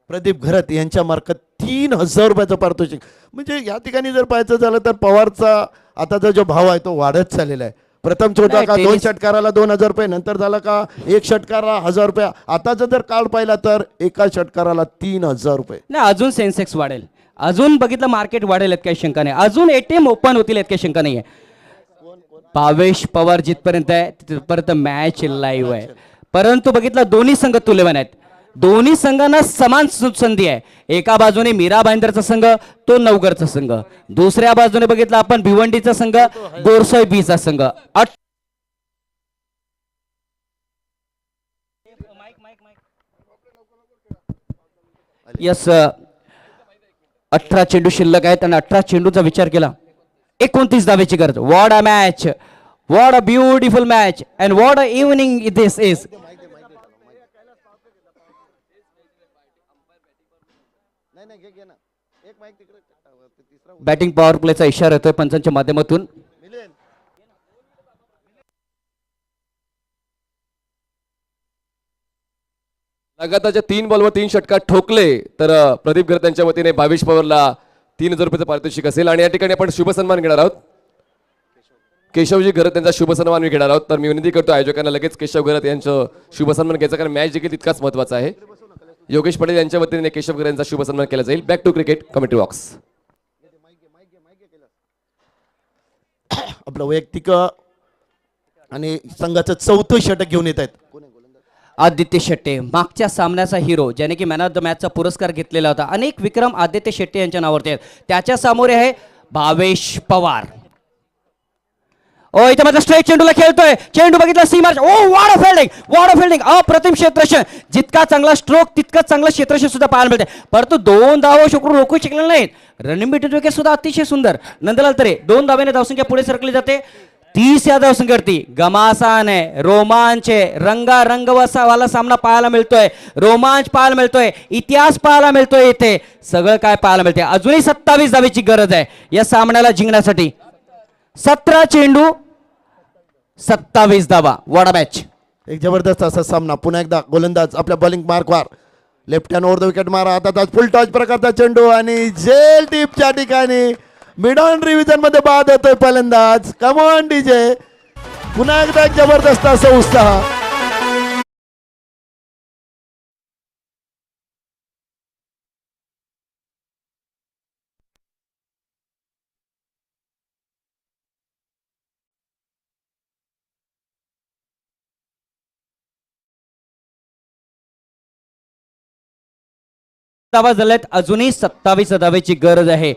प्रदीप घरत यांच्या मार्फत 3000 रुपयाचं पारितोषिक. म्हणजे या ठिकाणी जर पाहायचं झालं तर पवारचा आताचा जो भाव आहे तो वाढत चाललेला आहे. प्रथम होता का 2 षटकाराला 2000 रुपये, नंतर झाला का 1 षटकाराला 1000 रुपये, आताचा जर काळ पाहिला तर एका षटकाराला 3000 रुपये. नाही, अजून सेन्सेक्स वाढेल, अजून बघितलं मार्केट वाढेल, काही शंका नाही. अजून ATM ओपन होतील, काही शंका नाहीये. भावेश पवार जिथपर्यंत आहे तिथपर्यंत मॅच लाईव्ह आहे. परंतु बघितलं दोन्ही संघ तुल्यवान आहेत. दोन्ही संघांना समान संधी आहे. एका बाजूने मीरा भाईंदरचा संघ, तो नवगरचा संघ. दुसऱ्या बाजूने बघितलं आपण भिवंडीचा संघ, गोरसोय बीचा संघ. यस 18 चेंडू शिल्लक आहेत आणि 18 चेंडूचा विचार केला 29 धावेची गरज. What a match, what a beautiful match and what a evening this is. Batting power प्लेचा इशारा येतोय पंचांच्या माध्यमातून. लगातारच्या 3 बॉलवर 3 षटकार ठोकले तर प्रदीप घर त्यांच्या वतीने भावेश पवारला 3,000 रुपयाचं पारितोषिक असेल. आणि या ठिकाणी आपण शुभ सन्मान घेणार आहोत. केशवजी घरत त्यांचा शुभ सन्मान घेणार आहोत. तर मी विनंती करतो आयोजकांना लगेच केशव घरत यांचं शुभ सन्मान घ्यायचा, कारण मॅच देखील तितकाच महत्वाचा आहे. योगेश पटेल यांच्या वतीने केशव घर यांचा शुभ सन्मान केला जाईल. Back to cricket commentary box. आपलं वैयक्तिक आणि संघाचं 4थं षटक घेऊन येत आहेत. आदित्य शेट्टे, मागच्या सामन्याचा हिरो, ज्याने की मॅन ऑफ द मॅचचा पुरस्कार घेतलेला होता. अनेक विक्रम आदित्य शेट्टे यांच्या नावावरती आहेत. त्याच्या समोर आहे भावेश पवार. ओ इथे मात्र स्ट्रेट चेंडूला खेळतोय. चेंडू बघितला सीमार्च. Oh what a fielding, what a fielding, अप्रतिम क्षेत्ररक्षण. जितका चांगला स्ट्रोक तितकाच चांगला क्षेत्ररक्षण सुद्धा पाहायला मिळते. परंतु 2 धावा शकून रोखू शकले नाहीत. रनिंग बिटवीन विकेट सुद्धा अतिशय सुंदर. नंदलाल तरे 2 धावेने धावसंख्या पुढे सरकली जाते. 30 या धावसंख्येवरती घमासान आहे, रोमांच आहे, रंगारंग वाला सामना पाहायला मिळतोय. रोमांच पाहायला मिळतोय, इतिहास पाहायला मिळतोय. इथे सगळं काय पाहायला मिळते. अजूनही 27 धावेची गरज आहे या सामन्याला जिंकण्यासाठी. 17 चेंडू 27 धावा. What a match. एक जबरदस्त असा सामना. पुन्हा एकदा गोलंदाज आपल्या बॉलिंग मार्कवर left hand over the wicket मारा. आता फुल टॉच प्रकारचा चेंडू आणि जेल टीपच्या ठिकाणी मिड ऑन रिव्हिजन मध्ये बाद होतोय फलंदाज. Come on DJ. पुन्हा एकदा एक जबरदस्त असा उत्साह. धावा झाल्यात. अजूनही 27 धावेची गरज आहे.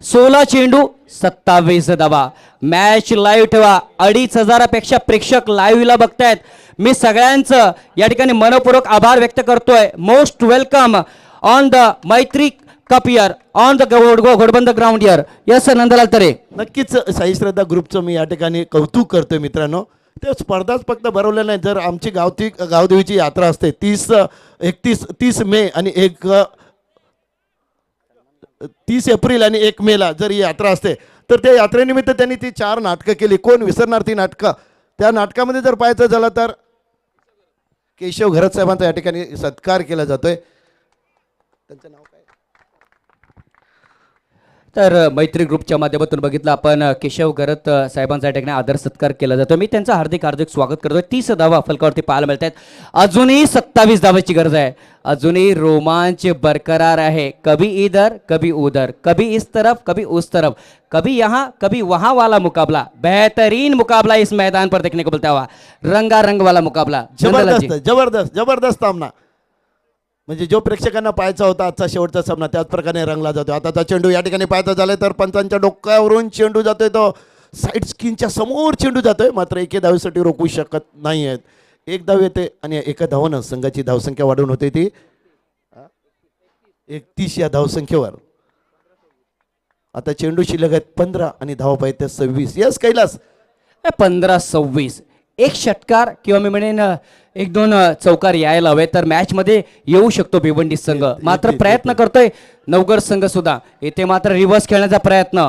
16 चेंडू 27 धावा. मॅच लाईव्ह ठेवा. 2,500 पेक्षा प्रेक्षक लाईव्हला बघतायत. मी सगळ्यांचं या ठिकाणी मनपूर्वक आभार व्यक्त करतोय. Most welcome on the Maitri cup year, on the Ghodbandar ground year. Yes Nandlal Tare. नक्कीच साई श्रद्धा ग्रुपचं मी या ठिकाणी कौतुक करतोय मित्रांनो. ते स्पर्धाच फक्त भरवल्या नाही. जर आमची गावदेवीची यात्रा असते 30 मे आणि 30 एप्रिल आणि 1 मेला जर ही यात्रा असते तर त्या यात्रेनिमित्त त्यांनी ती 4 नाटकं केली. कोण विसरणार ती नाटकं. त्या नाटकामध्ये जर पाहायचं झालं तर केशव घरत साहेबांचा या ठिकाणी सत्कार केला जातोय. त्यांचं नाव काय. तर मैत्री ग्रुपच्या माध्यमातून बघितलं आपण केशव घरत साहेबांचा या ठिकाणी आदर सत्कार केला जातो. मी त्यांचं हार्दिक स्वागत करतोय. 30 धावा फलकावरती पाहायला मिळत आहेत. अजूनही 27 धावाची गरज आहे. अजूनही रोमांच बरकरार आहे. कभी इधर कभी उधर, कभी इस तरफ कभी उस तरफ, कभी यहाँ कभी वहाँ वाला मुकाबला. बेहतरीन मुकाबला इस मैदान पर देखने को मिलता हुआ. रंगारंग वाला मुकाबला. जबरदस्त जबरदस्त जबरदस्त सामना. म्हणजे जो प्रेक्षकांना पाहायचा होता आजचा शेवटचा सामना त्याच प्रकारे रंगला जातो. आताचा चेंडू या ठिकाणी पाहायचा झाला तर पंचांच्या डोक्यावरून चेंडू जातोय. तो साईड स्किनच्या समोर चेंडू जातोय. मात्र एके धावेसाठी रोखू शकत नाही आहेत. 1 धाव येते आणि एका धावानं संघाची धावसंख्या वाढून होते ती 31 या धावसंख्येवर. आता चेंडू शिल्लक आहेत 15 आणि धावा पाहिजे 26. यस कैलास. 15-26. एक षटकार किंवा मी म्हणेन 1-2 चौकार यायला हवे तर मॅच मध्ये येऊ शकतो भिवंडी संघ. मात्र प्रयत्न करतोय नवगड संघ सुद्धा. इथे मात्र रिव्हर्स खेळण्याचा प्रयत्न.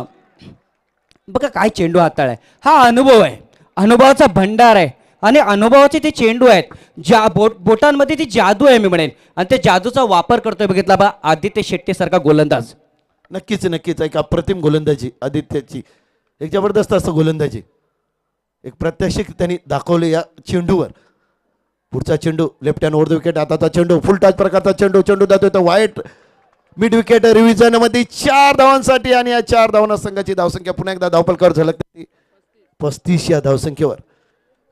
बघा काय चेंडू हाताळाय. हा अनुभव आहे, अनुभवाचा भंडार आहे आणि अनुभवाचे ते चेंडू आहेत. ज्या बोटांमध्ये ती जादू आहे मी म्हणेन आणि त्या जादूचा वापर करतोय. बघितला बा आदित्य शेट्टे सारखा गोलंदाज. नक्कीच नक्कीच एक अप्रतिम गोलंदाजी आदित्यची. एक जबरदस्त असं गोलंदाजी. एक प्रात्यक्षिक त्यांनी दाखवले या चेंडूवर. पुढचा चेंडू left hand over the wicket. आताचा चेंडू फुल टॉच प्रकारचा चेंडू. चेंडू जातोय तो वाईट मिड विकेट रिव्हिजन मध्ये 4 धावांसाठी आणि या 4 धावांना संघाची धावसंख्या पुन्हा एकदा धावपलकावर झलकते 35 या धावसंख्येवर.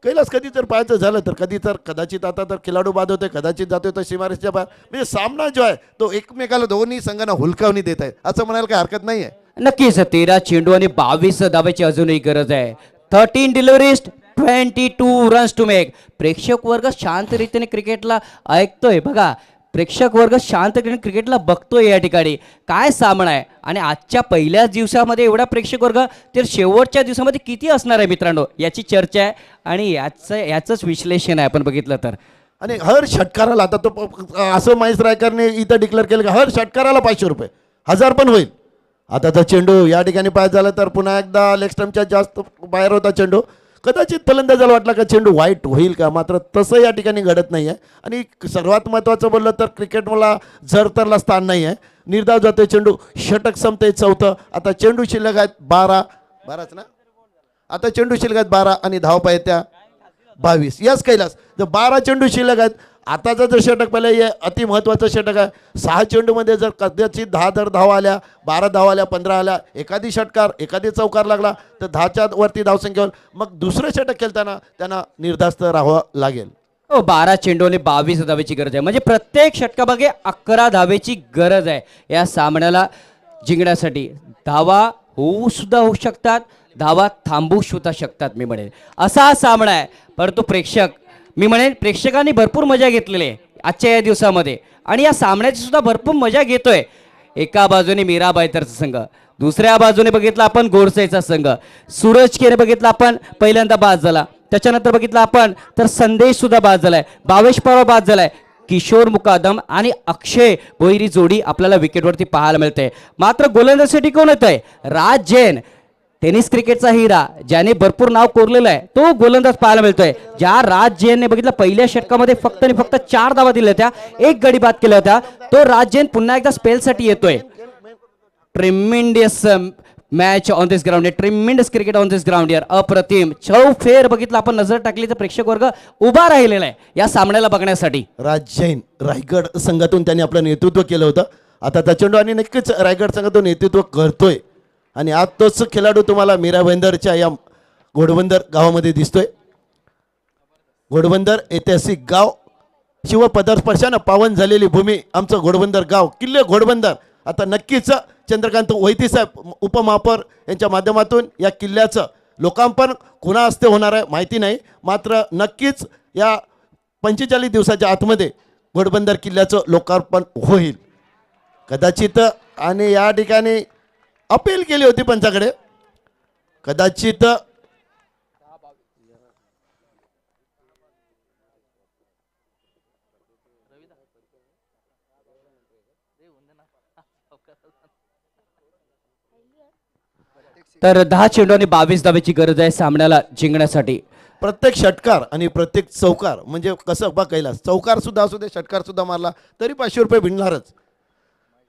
कैलास कधी जर पाहायचं झालं तर कधी तर कदाचित आता तर खेळाडू बाद होते, कदाचित जातोय तर सीमारेषच्या बाहेर, म्हणजे सामना जो आहे तो एकमेकाला दोन्ही संघांना हुलकावणी देत आहे असं म्हणायला काही हरकत नाही आहे. नक्कीच 13 चेंडू आणि 22 धावाची अजूनही गरज आहे. 13 डिलिव्हरीज 22 रन्स टू मेक. प्रेक्षक वर्ग शांत रीतीने क्रिकेटला ऐकतोय बघा, प्रेक्षक वर्ग शांतपणे क्रिकेटला बघतोय या ठिकाणी. काय सामना आहे आणि आजच्या पहिल्याच दिवसामध्ये एवढा प्रेक्षक वर्ग तर शेवटच्या दिवसामध्ये किती असणार आहे मित्रांनो, याची चर्चा आहे आणि याचंच विश्लेषण आहे आपण बघितलं तर. आणि हर षटकाराला आता तो असं महेश रायकरने इथं डिक्लेअर केलं की हर षटकाराला 500 रुपये, 1000 पण होईल. आता तर चेंडू या ठिकाणी पास झाला तर पुन्हा एकदा लेग स्टंपच्या जास्त बाहेर होता चेंडू. कदाचित फलंदाजाला वाटला का चेंडू वाईट होईल का, मात्र तसं या ठिकाणी घडत नाही आहे. आणि सर्वात महत्त्वाचं बोललं तर क्रिकेट मला झरतरला स्थान नाही आहे. निर्धाव जातोय चेंडू, षटक संपते 4. आता चेंडू शिल्लक आहेत 12च ना, आता चेंडू शिल्लक आहेत 12 आणि धावपा येत्या 22. यस कैलास, जर 12 चेंडू शिल्लक आहेत आताचं जर षटक पाहिलं हे अति महत्त्वाचं षटक आहे. 6 चेंडूमध्ये जर कदाचित 10 जर धावा आल्या, 12 धावा आल्या, 15 आल्या, एखादी षटकार एखादी चौकार लागला तर 10च्या वरती धावसंख्येवर मग दुसरं षटक खेळताना त्यांना निर्धास्त राहावं लागेल. हो, 12 चेंडू आणि 22 धावेची गरज आहे, म्हणजे प्रत्येक षटकामागे 11 धावेची गरज आहे या सामन्याला जिंकण्यासाठी. धावा होऊ शकतात, धावा थांबू सुद्धा शकतात मी म्हणेन, असा हा सामना आहे. परंतु मी म्हणेन प्रेक्षकांनी भरपूर मजा घेतलेली आहे आजच्या या दिवसामध्ये आणि या सामन्याची सुद्धा भरपूर मजा घेतोय. एका बाजूने मीराबाईतरचा संघ, दुसऱ्या बाजूने बघितला आपण गोडसेचा संघ. सूरज केने बघितला आपण पहिल्यांदा बाद झाला, त्याच्यानंतर बघितला आपण तर संदेश सुद्धा बाद झालाय, भावेश पवार बाद झालाय, किशोर मुकादम आणि अक्षय भोईरी जोडी आपल्याला विकेटवरती पाहायला मिळते. मात्र गोलंदाजीसाठी कोण येत आहे? राज जैन, टेनिस क्रिकेटचा हिरा, ज्याने भरपूर नाव कोरलेलं आहे, तो गोलंदाज पाहायला मिळतोय. ज्या राज जैनने बघितलं पहिल्या षटकामध्ये फक्त आणि फक्त 4 धावा दिल्या होत्या, 1 गडी बाद केल्या होत्या, तो राज जैन पुन्हा एकदा स्पेलसाठी येतोय. Tremendous match on this ground, tremendous cricket on this ground यार, अप्रतिम. फेर बघितलं आपण, नजर टाकली तर प्रेक्षक वर्ग उभा राहिलेला आहे या सामन्याला बघण्यासाठी. राज जैन रायगड संघातून त्यांनी आपलं नेतृत्व केलं होतं, आता त्या चेंडू आणि नक्कीच रायगड संघातून नेतृत्व करतोय. आणि आज तोच खेळाडू तुम्हाला मीरा भाईंदरच्या या घोडबंदर गावामध्ये दिसतोय. घोडबंदर ऐतिहासिक गाव, शिवपदस्पर्शानं पावन झालेली भूमी आमचं घोडबंदर गाव, किल्ले घोडबंदर. आता नक्कीच चंद्रकांत वैती साहेब उपमहापौर यांच्या माध्यमातून या किल्ल्याचं लोकार्पण कोणा हस्ते होणार आहे माहिती नाही, मात्र नक्कीच या 45 दिवसाच्या आतमध्ये घोडबंदर किल्ल्याचं लोकार्पण होईल कदाचित. आणि या ठिकाणी अपील केली होती पंचाकडे, कदाचित तर 10 चेंडू आणि 22 धावेची गरज आहे सामन्याला जिंकण्यासाठी. प्रत्येक षटकार आणि प्रत्येक चौकार म्हणजे कसं बघ कैलास, चौकार सुद्धा असू दे, षटकार सुद्धा मारला तरी 500 रुपये भिडणारच.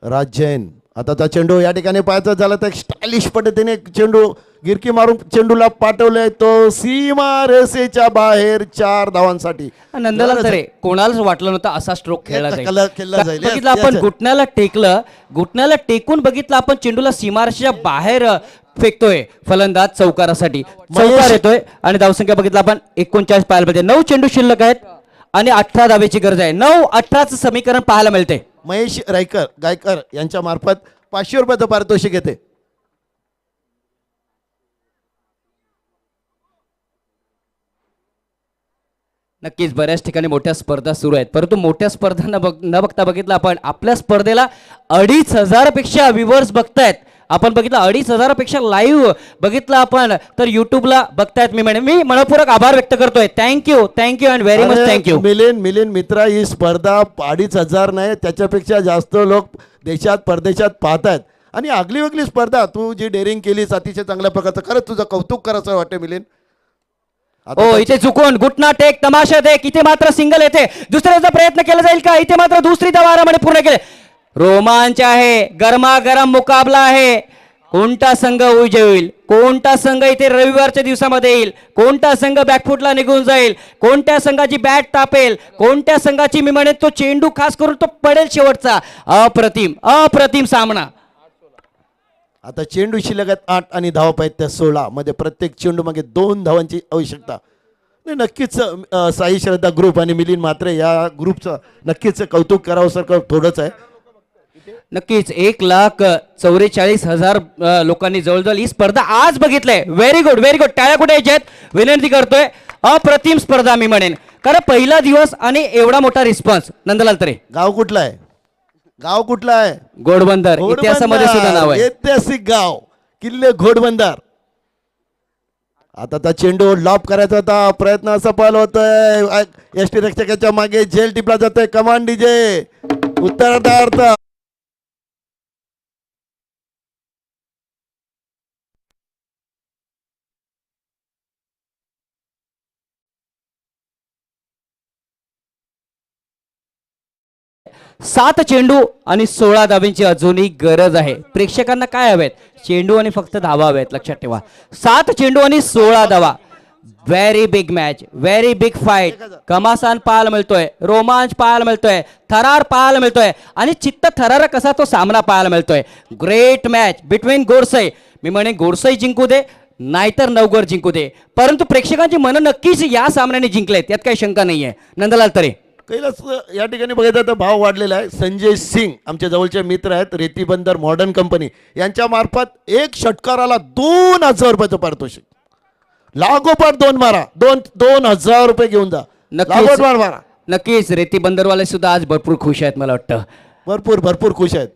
राज जैन, आता त्या चेंडू या ठिकाणी पाहायचा झाला तर स्टायलिश पद्धतीने चेंडू गिरकी मारून चेंडूला पाठवलंय, तो सीमा रेषेच्या बाहेर 4 धावांसाठी. नंदलाल तरे, कोणालाच वाटलं नव्हतं असा स्ट्रोक खेळला जाईल. बघितलं आपण, घुटण्याला टेकलं, घुटण्याला टेकून बघितलं आपण चेंडूला सीमारेषेच्या बाहेर फेकतोय फलंदाज चौकारासाठी. चौकार येतोय आणि धावसंख्या बघितलं आपण 39 पाहायला मिळते. 9 चेंडू शिल्लक आहेत आणि 18 धावेची गरज आहे. 9-18चं समीकरण पाहायला मिळते. महेश रायकर गायकर यांच्या मार्फत 500 रुपयाचं पारितोषिक येते. नक्कीच बऱ्याच ठिकाणी मोठ्या स्पर्धा सुरू आहेत, परंतु मोठ्या स्पर्धा न बघता बघितलं आपण आपल्या स्पर्धेला 2,500 पेक्षा व्ह्युअर्स बघतायत. आपण बघितलं 2,500 पेक्षा लाईव्ह बघितलं आपण तर युट्यूबला बघतायत. मी मनपूर्वक आभार व्यक्त करतोय. Thank you and very much thank you. Milind मित्रा, ही स्पर्धा 2,500 नाही त्याच्यापेक्षा जास्त लोक देशात परदेशात पाहतायत आणि आगली वेगळी स्पर्धा तू जी डेअरिंग केलीस अतिशय चांगल्या प्रकारचं, खरंच तुझं कौतुक करायचं वाटतं मिलिंद. हो, इथे चुकून घुटना टेक, तमाशा देख, इथे मात्र सिंगल येते. दुसऱ्याचा प्रयत्न केला जाईल का? इथे मात्र दुसरी धावा आरामाने पूर्ण केले. रोमांच आहे, गरमागरम मुकाबला आहे. कोणता संघ विजय होईल, कोणता संघ इथे रविवारच्या दिवसामध्ये येईल, कोणता संघ बॅकफुटला निघून जाईल, कोणत्या संघाची बॅट तापेल, कोणत्या संघाची मी म्हणेन तो चेंडू खास करून तो पडेल शेवटचा. अप्रतिम अप्रतिम सामना. आता चेंडू शिल्लक आहेत 8 आणि धावा आहेत त्या 16 मध्ये. प्रत्येक चेंडू मागे 2 धावांची आवश्यकता. नाही, नक्कीच साई श्रद्धा ग्रुप आणि मिलिंद म्हात्रे या ग्रुपचं नक्कीच कौतुक करावं सारखं थोडंच आहे. नक्कीच 1,44,000 लोकांनी जवळजवळ ही स्पर्धा आज बघितलंय. Very good very good. टाळ्या कुठे यायच्यात विनंती करतोय. अप्रतिम स्पर्धा मी म्हणेन, कारण पहिला दिवस आणि एवढा मोठा रिस्पॉन्स. नंदलाल तरे, गाव कुठला आहे? गाव कुठला आहे? घोडबंदर इतिहासामध्ये सुद्धा नाव आहे. ऐतिहासिक गाव किल्ले घोडबंदर. आता त्या चेंडू लॉप करायचा होता, प्रयत्न सफल होतोय. एसटी रक्षकाच्या मागे झेल टिपला जातोय. कमांड डीजे उत्तरार्ध. सात चेंडू आणि 16 धावांची अजूनही गरज आहे. प्रेक्षकांना काय हवेत? चेंडू आणि फक्त धावा हवेत. लक्षात ठेवा, 7 चेंडू आणि 16 धावा. Very big match, very big fight. घमासान पाहायला मिळतोय, रोमांच पाहायला मिळतोय, थरार पाहायला मिळतोय आणि चित्त थरार कसा तो सामना पाहायला मिळतोय. Great match between Gorsai. मी म्हणे गोरसई जिंकू दे नाहीतर नवघर जिंकू दे, परंतु प्रेक्षकांची मनं नक्कीच या सामन्याने जिंकलेत, यात काही शंका नाहीये. नंदलाल तरे, कैलास या ठिकाणी बघायचं तर भाव वाढलेला आहे. संजय सिंग आमच्या जवळचे मित्र आहेत, रेती बंदर मॉडर्न कंपनी यांच्या मार्फत एक षटकाराला 2,000 रुपयाचं पारितोषिक. लागोपाठ 2 मारा, 2,000 रुपये घेऊन जा. लागोपाठ मारा. नक्कीच रेती बंदरवाले सुद्धा आज भरपूर खुश आहेत. मला वाटतं भरपूर खुश आहेत.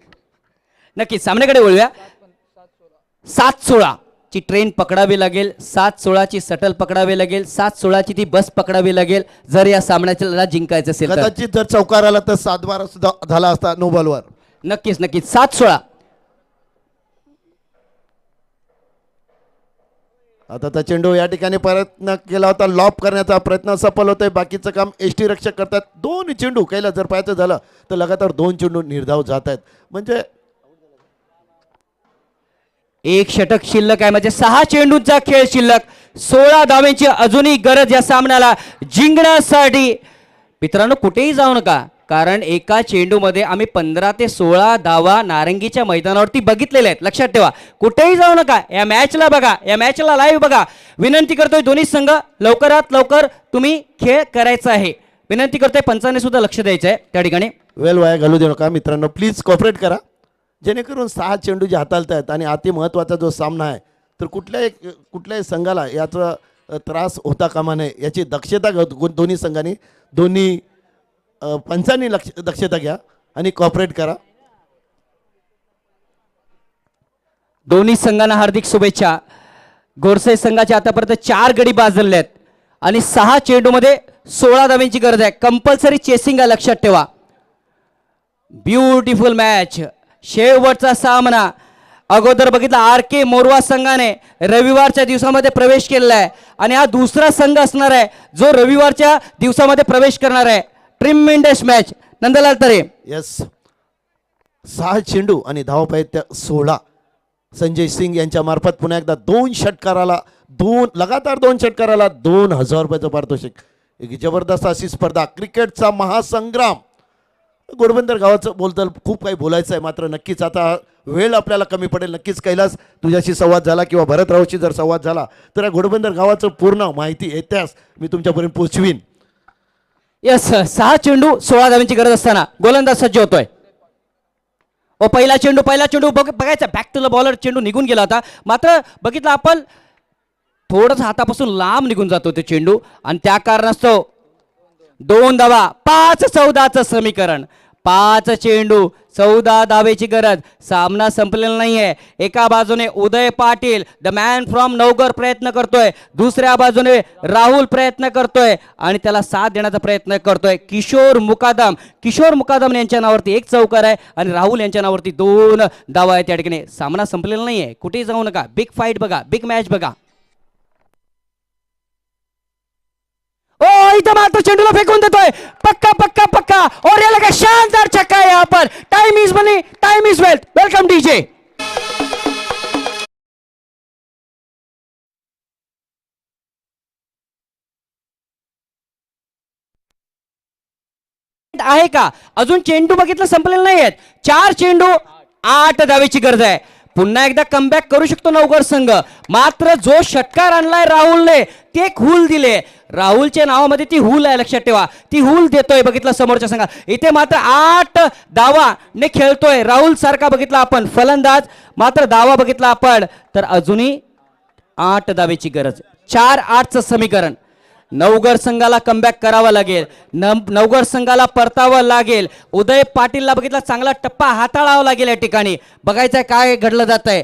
नक्कीच सामन्याकडे वळूया. 7-16 ची ट्रेन पकडावी लागेल, 7-16 ची शटल पकडावी लागेल, 7-16 ची ती बस पकडावी लागेल जर या सामन्याला जिंकायचं असेल तर. कदाचित जर चौकार आला तर 7-12 सुद्धा झाला असता नो बॉलवर. नक्कीच नक्कीच 7-16. आता त्या चेंडू या ठिकाणी प्रयत्न केला होता, लॉप करण्याचा प्रयत्न सफल होतोय. बाकीचं काम एसटी रक्षक करतात. 2 चेंडू कैला जर पाहायचं झालं तर लगातार 2 चेंडू निर्धाव जात आहेत. म्हणजे एक षटक शिल्लक आहे, म्हणजे 6 चेंडूंचा खेळ शिल्लक. 16 धावांची अजूनही गरज या सामन्याला जिंकण्यासाठी. मित्रांनो कुठेही जाऊ नका, कारण एका चेंडूमध्ये आम्ही 15 ते 16 धावा नारंगीच्या मैदानावरती बघितलेल्या आहेत. लक्षात ठेवा, कुठेही जाऊ नका, या मॅचला बघा, या मॅचला लाईव्ह बघा. विनंती करतोय दोन्ही संघ लवकरात लवकर तुम्ही खेळ करायचा आहे. विनंती करतोय पंचाने सुद्धा लक्ष द्यायचं आहे त्या ठिकाणी. वेळ वाया घालू देऊ नका मित्रांनो, प्लीज कॉपरेट करा, जेणेकरून 6 चेंडू जे हाताळत आहेत. आणि अति महत्त्वाचा जो सामना आहे तर कुठल्याही संघाला याचा त्रास होता कामा नये याची दक्षता दोन्ही संघांनी, दोन्ही पंचांनी दक्षता घ्या आणि कॉपरेट करा. दोन्ही संघांना हार्दिक शुभेच्छा. गोरसाई संघाचे आतापर्यंत 4 गडी बाद झालेले आहेत आणि 6 चेंडूमध्ये 16 धावांची गरज आहे. कंपल्सरी चेसिंग आहे, लक्षात ठेवा. ब्युटिफुल मॅच, शेवटचा सामना. अगोदर बघितला RK मोरवा संघाने रविवारच्या दिवसामध्ये प्रवेश केलेला आहे आणि हा दुसरा संघ असणार आहे जो रविवारच्या दिवसामध्ये प्रवेश करणार आहे. Tremendous match. Nandlal Tare, yes, 6 चेंडू आणि धावपायत त्या 16. संजय सिंग यांच्या मार्फत पुन्हा एकदा 2 षटकाराला लगातार 2 षटकाराला 2,000 रुपयाचं पारितोषिक. एक जबरदस्त अशी स्पर्धा, क्रिकेटचा महासंग्राम. घोडबंदर गावाचं बोलताल खूप काही बोलायचं आहे, मात्र नक्कीच आता वेळ आपल्याला कमी पडेल. नक्कीच कैलास तुझ्याशी संवाद झाला किंवा भरतरावशी जर संवाद झाला तर या घोडबंदर गावाचं पूर्ण माहिती, इतिहास मी तुमच्यापर्यंत पोहोचवीन. यस, 6 चेंडू 16 धावांची गरज असताना गोलंदाज सज्ज होतोय. पहिला चेंडू बघायचा, बॅक टू द बॉलर. चेंडू निघून गेला होता, मात्र बघितलं आपण थोडंच हातापासून लांब निघून जातो ते चेंडू आणि त्या कारणास्तव 2 धावा. 5-14चं समीकरण. 5 चेंडू 14 धावेची गरज. सामना संपलेला नाहीये. एका बाजूने Uday Patil the man from Navghar प्रयत्न करतोय, दुसऱ्या बाजूने राहुल प्रयत्न करतोय आणि त्याला साथ देण्याचा प्रयत्न करतोय किशोर मुकादम यांच्या नावावरती 1 चौकार आहे आणि राहुल यांच्या नावावरती 2 धावा आहेत. त्या ठिकाणी सामना संपलेला नाहीये. कुठेही जाऊ नका. बिग फाईट बघा, बिग मॅच बघा. इथं मात्र चेंडूला फेकून देतोय. पक्का और ये लगा शानदार छक्का. यहाँ पर time is money, time is wealth. Welcome DJ. आहे का? अजून चेंडू बघितलं संपलेले नाही आहेत. 4 चेंडू 8 धावेची गरज आहे. पुन्हा एकदा कमबॅक करू शकतो नवगड संघ. मात्र जो षटकार आणलाय राहुलने ते एक हुल दिले. राहुलच्या नावामध्ये ती हुल आहे, लक्षात ठेवा. ती हुल देतोय बघितलं समोरच्या संघात. इथे मात्र 8 धावाने खेळतोय राहुल सारखा बघितला आपण फलंदाज. मात्र धावा बघितला आपण तर अजूनही 8 धावेची गरज. 4-8चं समीकरण. नवगड संघाला कमबॅक करावा लागेल. नवगड संघाला परतावं लागेल. उदय पाटीलला बघितला चांगला टप्पा हाताळावा लागेल. या ठिकाणी बघायचंय काय घडलं जात आहे.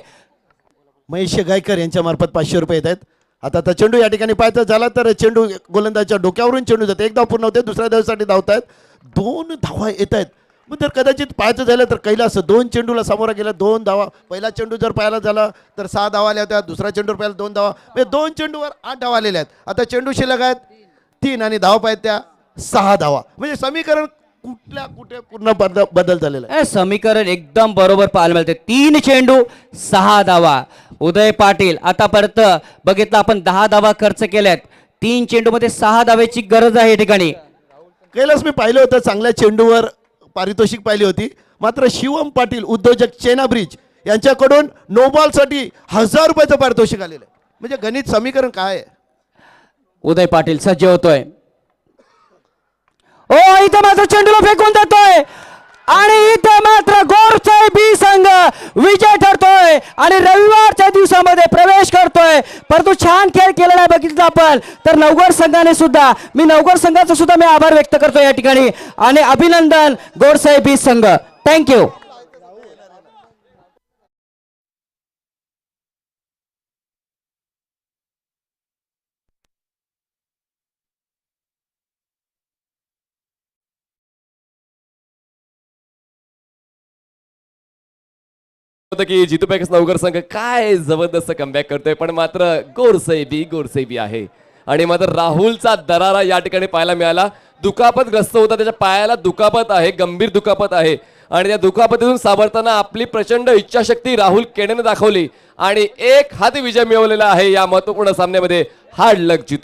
महेश गायकर यांच्या मार्फत 500 रुपये येत आहेत. आता चेंडू या ठिकाणी पाहायचा झाला तर चेंडू गोलंदाजच्या डोक्यावरून चेंडू जाते. एक धाव पूर्ण होते, दुसऱ्या धावेसाठी धावत आहेत. 2 धावा येत आहेत. मग जर कदाचित पाहायचं झालं तर कैलास 2 चेंडूला सामोरा गेला, 2 धावा. पहिला चेंडू जर पाहायला झाला तर 6 धावा आल्या होत्या. दुसऱ्या चेंडूवर पाहिला 2 धावा, म्हणजे 2 चेंडूवर 8 धावा आलेल्या आहेत. आता चेंडू शिल्लक आहेत 3 आणि धावा पाहिजे त्या 6 धावा. म्हणजे समीकरण कुठल्या कुठे पूर्ण बदल झालेला आहे. समीकरण एकदम बरोबर पाहायला मिळते. 3 चेंडू 6 धावा. उदय पाटील आतापर्यंत बघितलं आपण 10 धावा खर्च केल्यात. 3 चेंडू मध्ये 6 धावेची गरज आहे या ठिकाणी. कैलास मी पाहिलं होतं चांगल्या चेंडूवर पारितोषिक पाहिली होती. मात्र शिवम पाटील उद्योजक चेना ब्रिज यांच्याकडून नो बॉलसाठी 1000 रुपयाचं पारितोषिक आलेलं आहे. म्हणजे गणित समीकरण काय आहे. उदय पाटील सज्ज होतोय. ओ इथं मात्र चेंडूला फेकून देतोय आणि इथं मात्र गोरसाई बी संघ विजय ठरतोय आणि रविवारच्या दिवसामध्ये प्रवेश करतोय. परंतु छान खेळ केलेला आहे बघितलं आपण तर नवगड संघाने सुद्धा. मी नवगड संघाचा सुद्धा मी आभार व्यक्त करतो या ठिकाणी आणि अभिनंदन गोरसाई बी संघ. थँक्यू. होतं की जितू पॅकेज नवगड संघ काय जबरदस्त कमबॅक करतोय. पण मात्र गोरसैबी आहे. आणि मात्र राहुलचा दरारा या ठिकाणी पाहायला मिळाला. दुखापतग्रस्त होता, त्याच्या पायाला दुखापत आहे, गंभीर दुखापत आहे. आणि त्या दुखापतीतून सावरताना आपली प्रचंड इच्छाशक्ती राहुल केडेने दाखवली आणि 1 हाती विजय मिळवलेला आहे या महत्वपूर्ण सामन्यामध्ये. हार्ड लक जितू.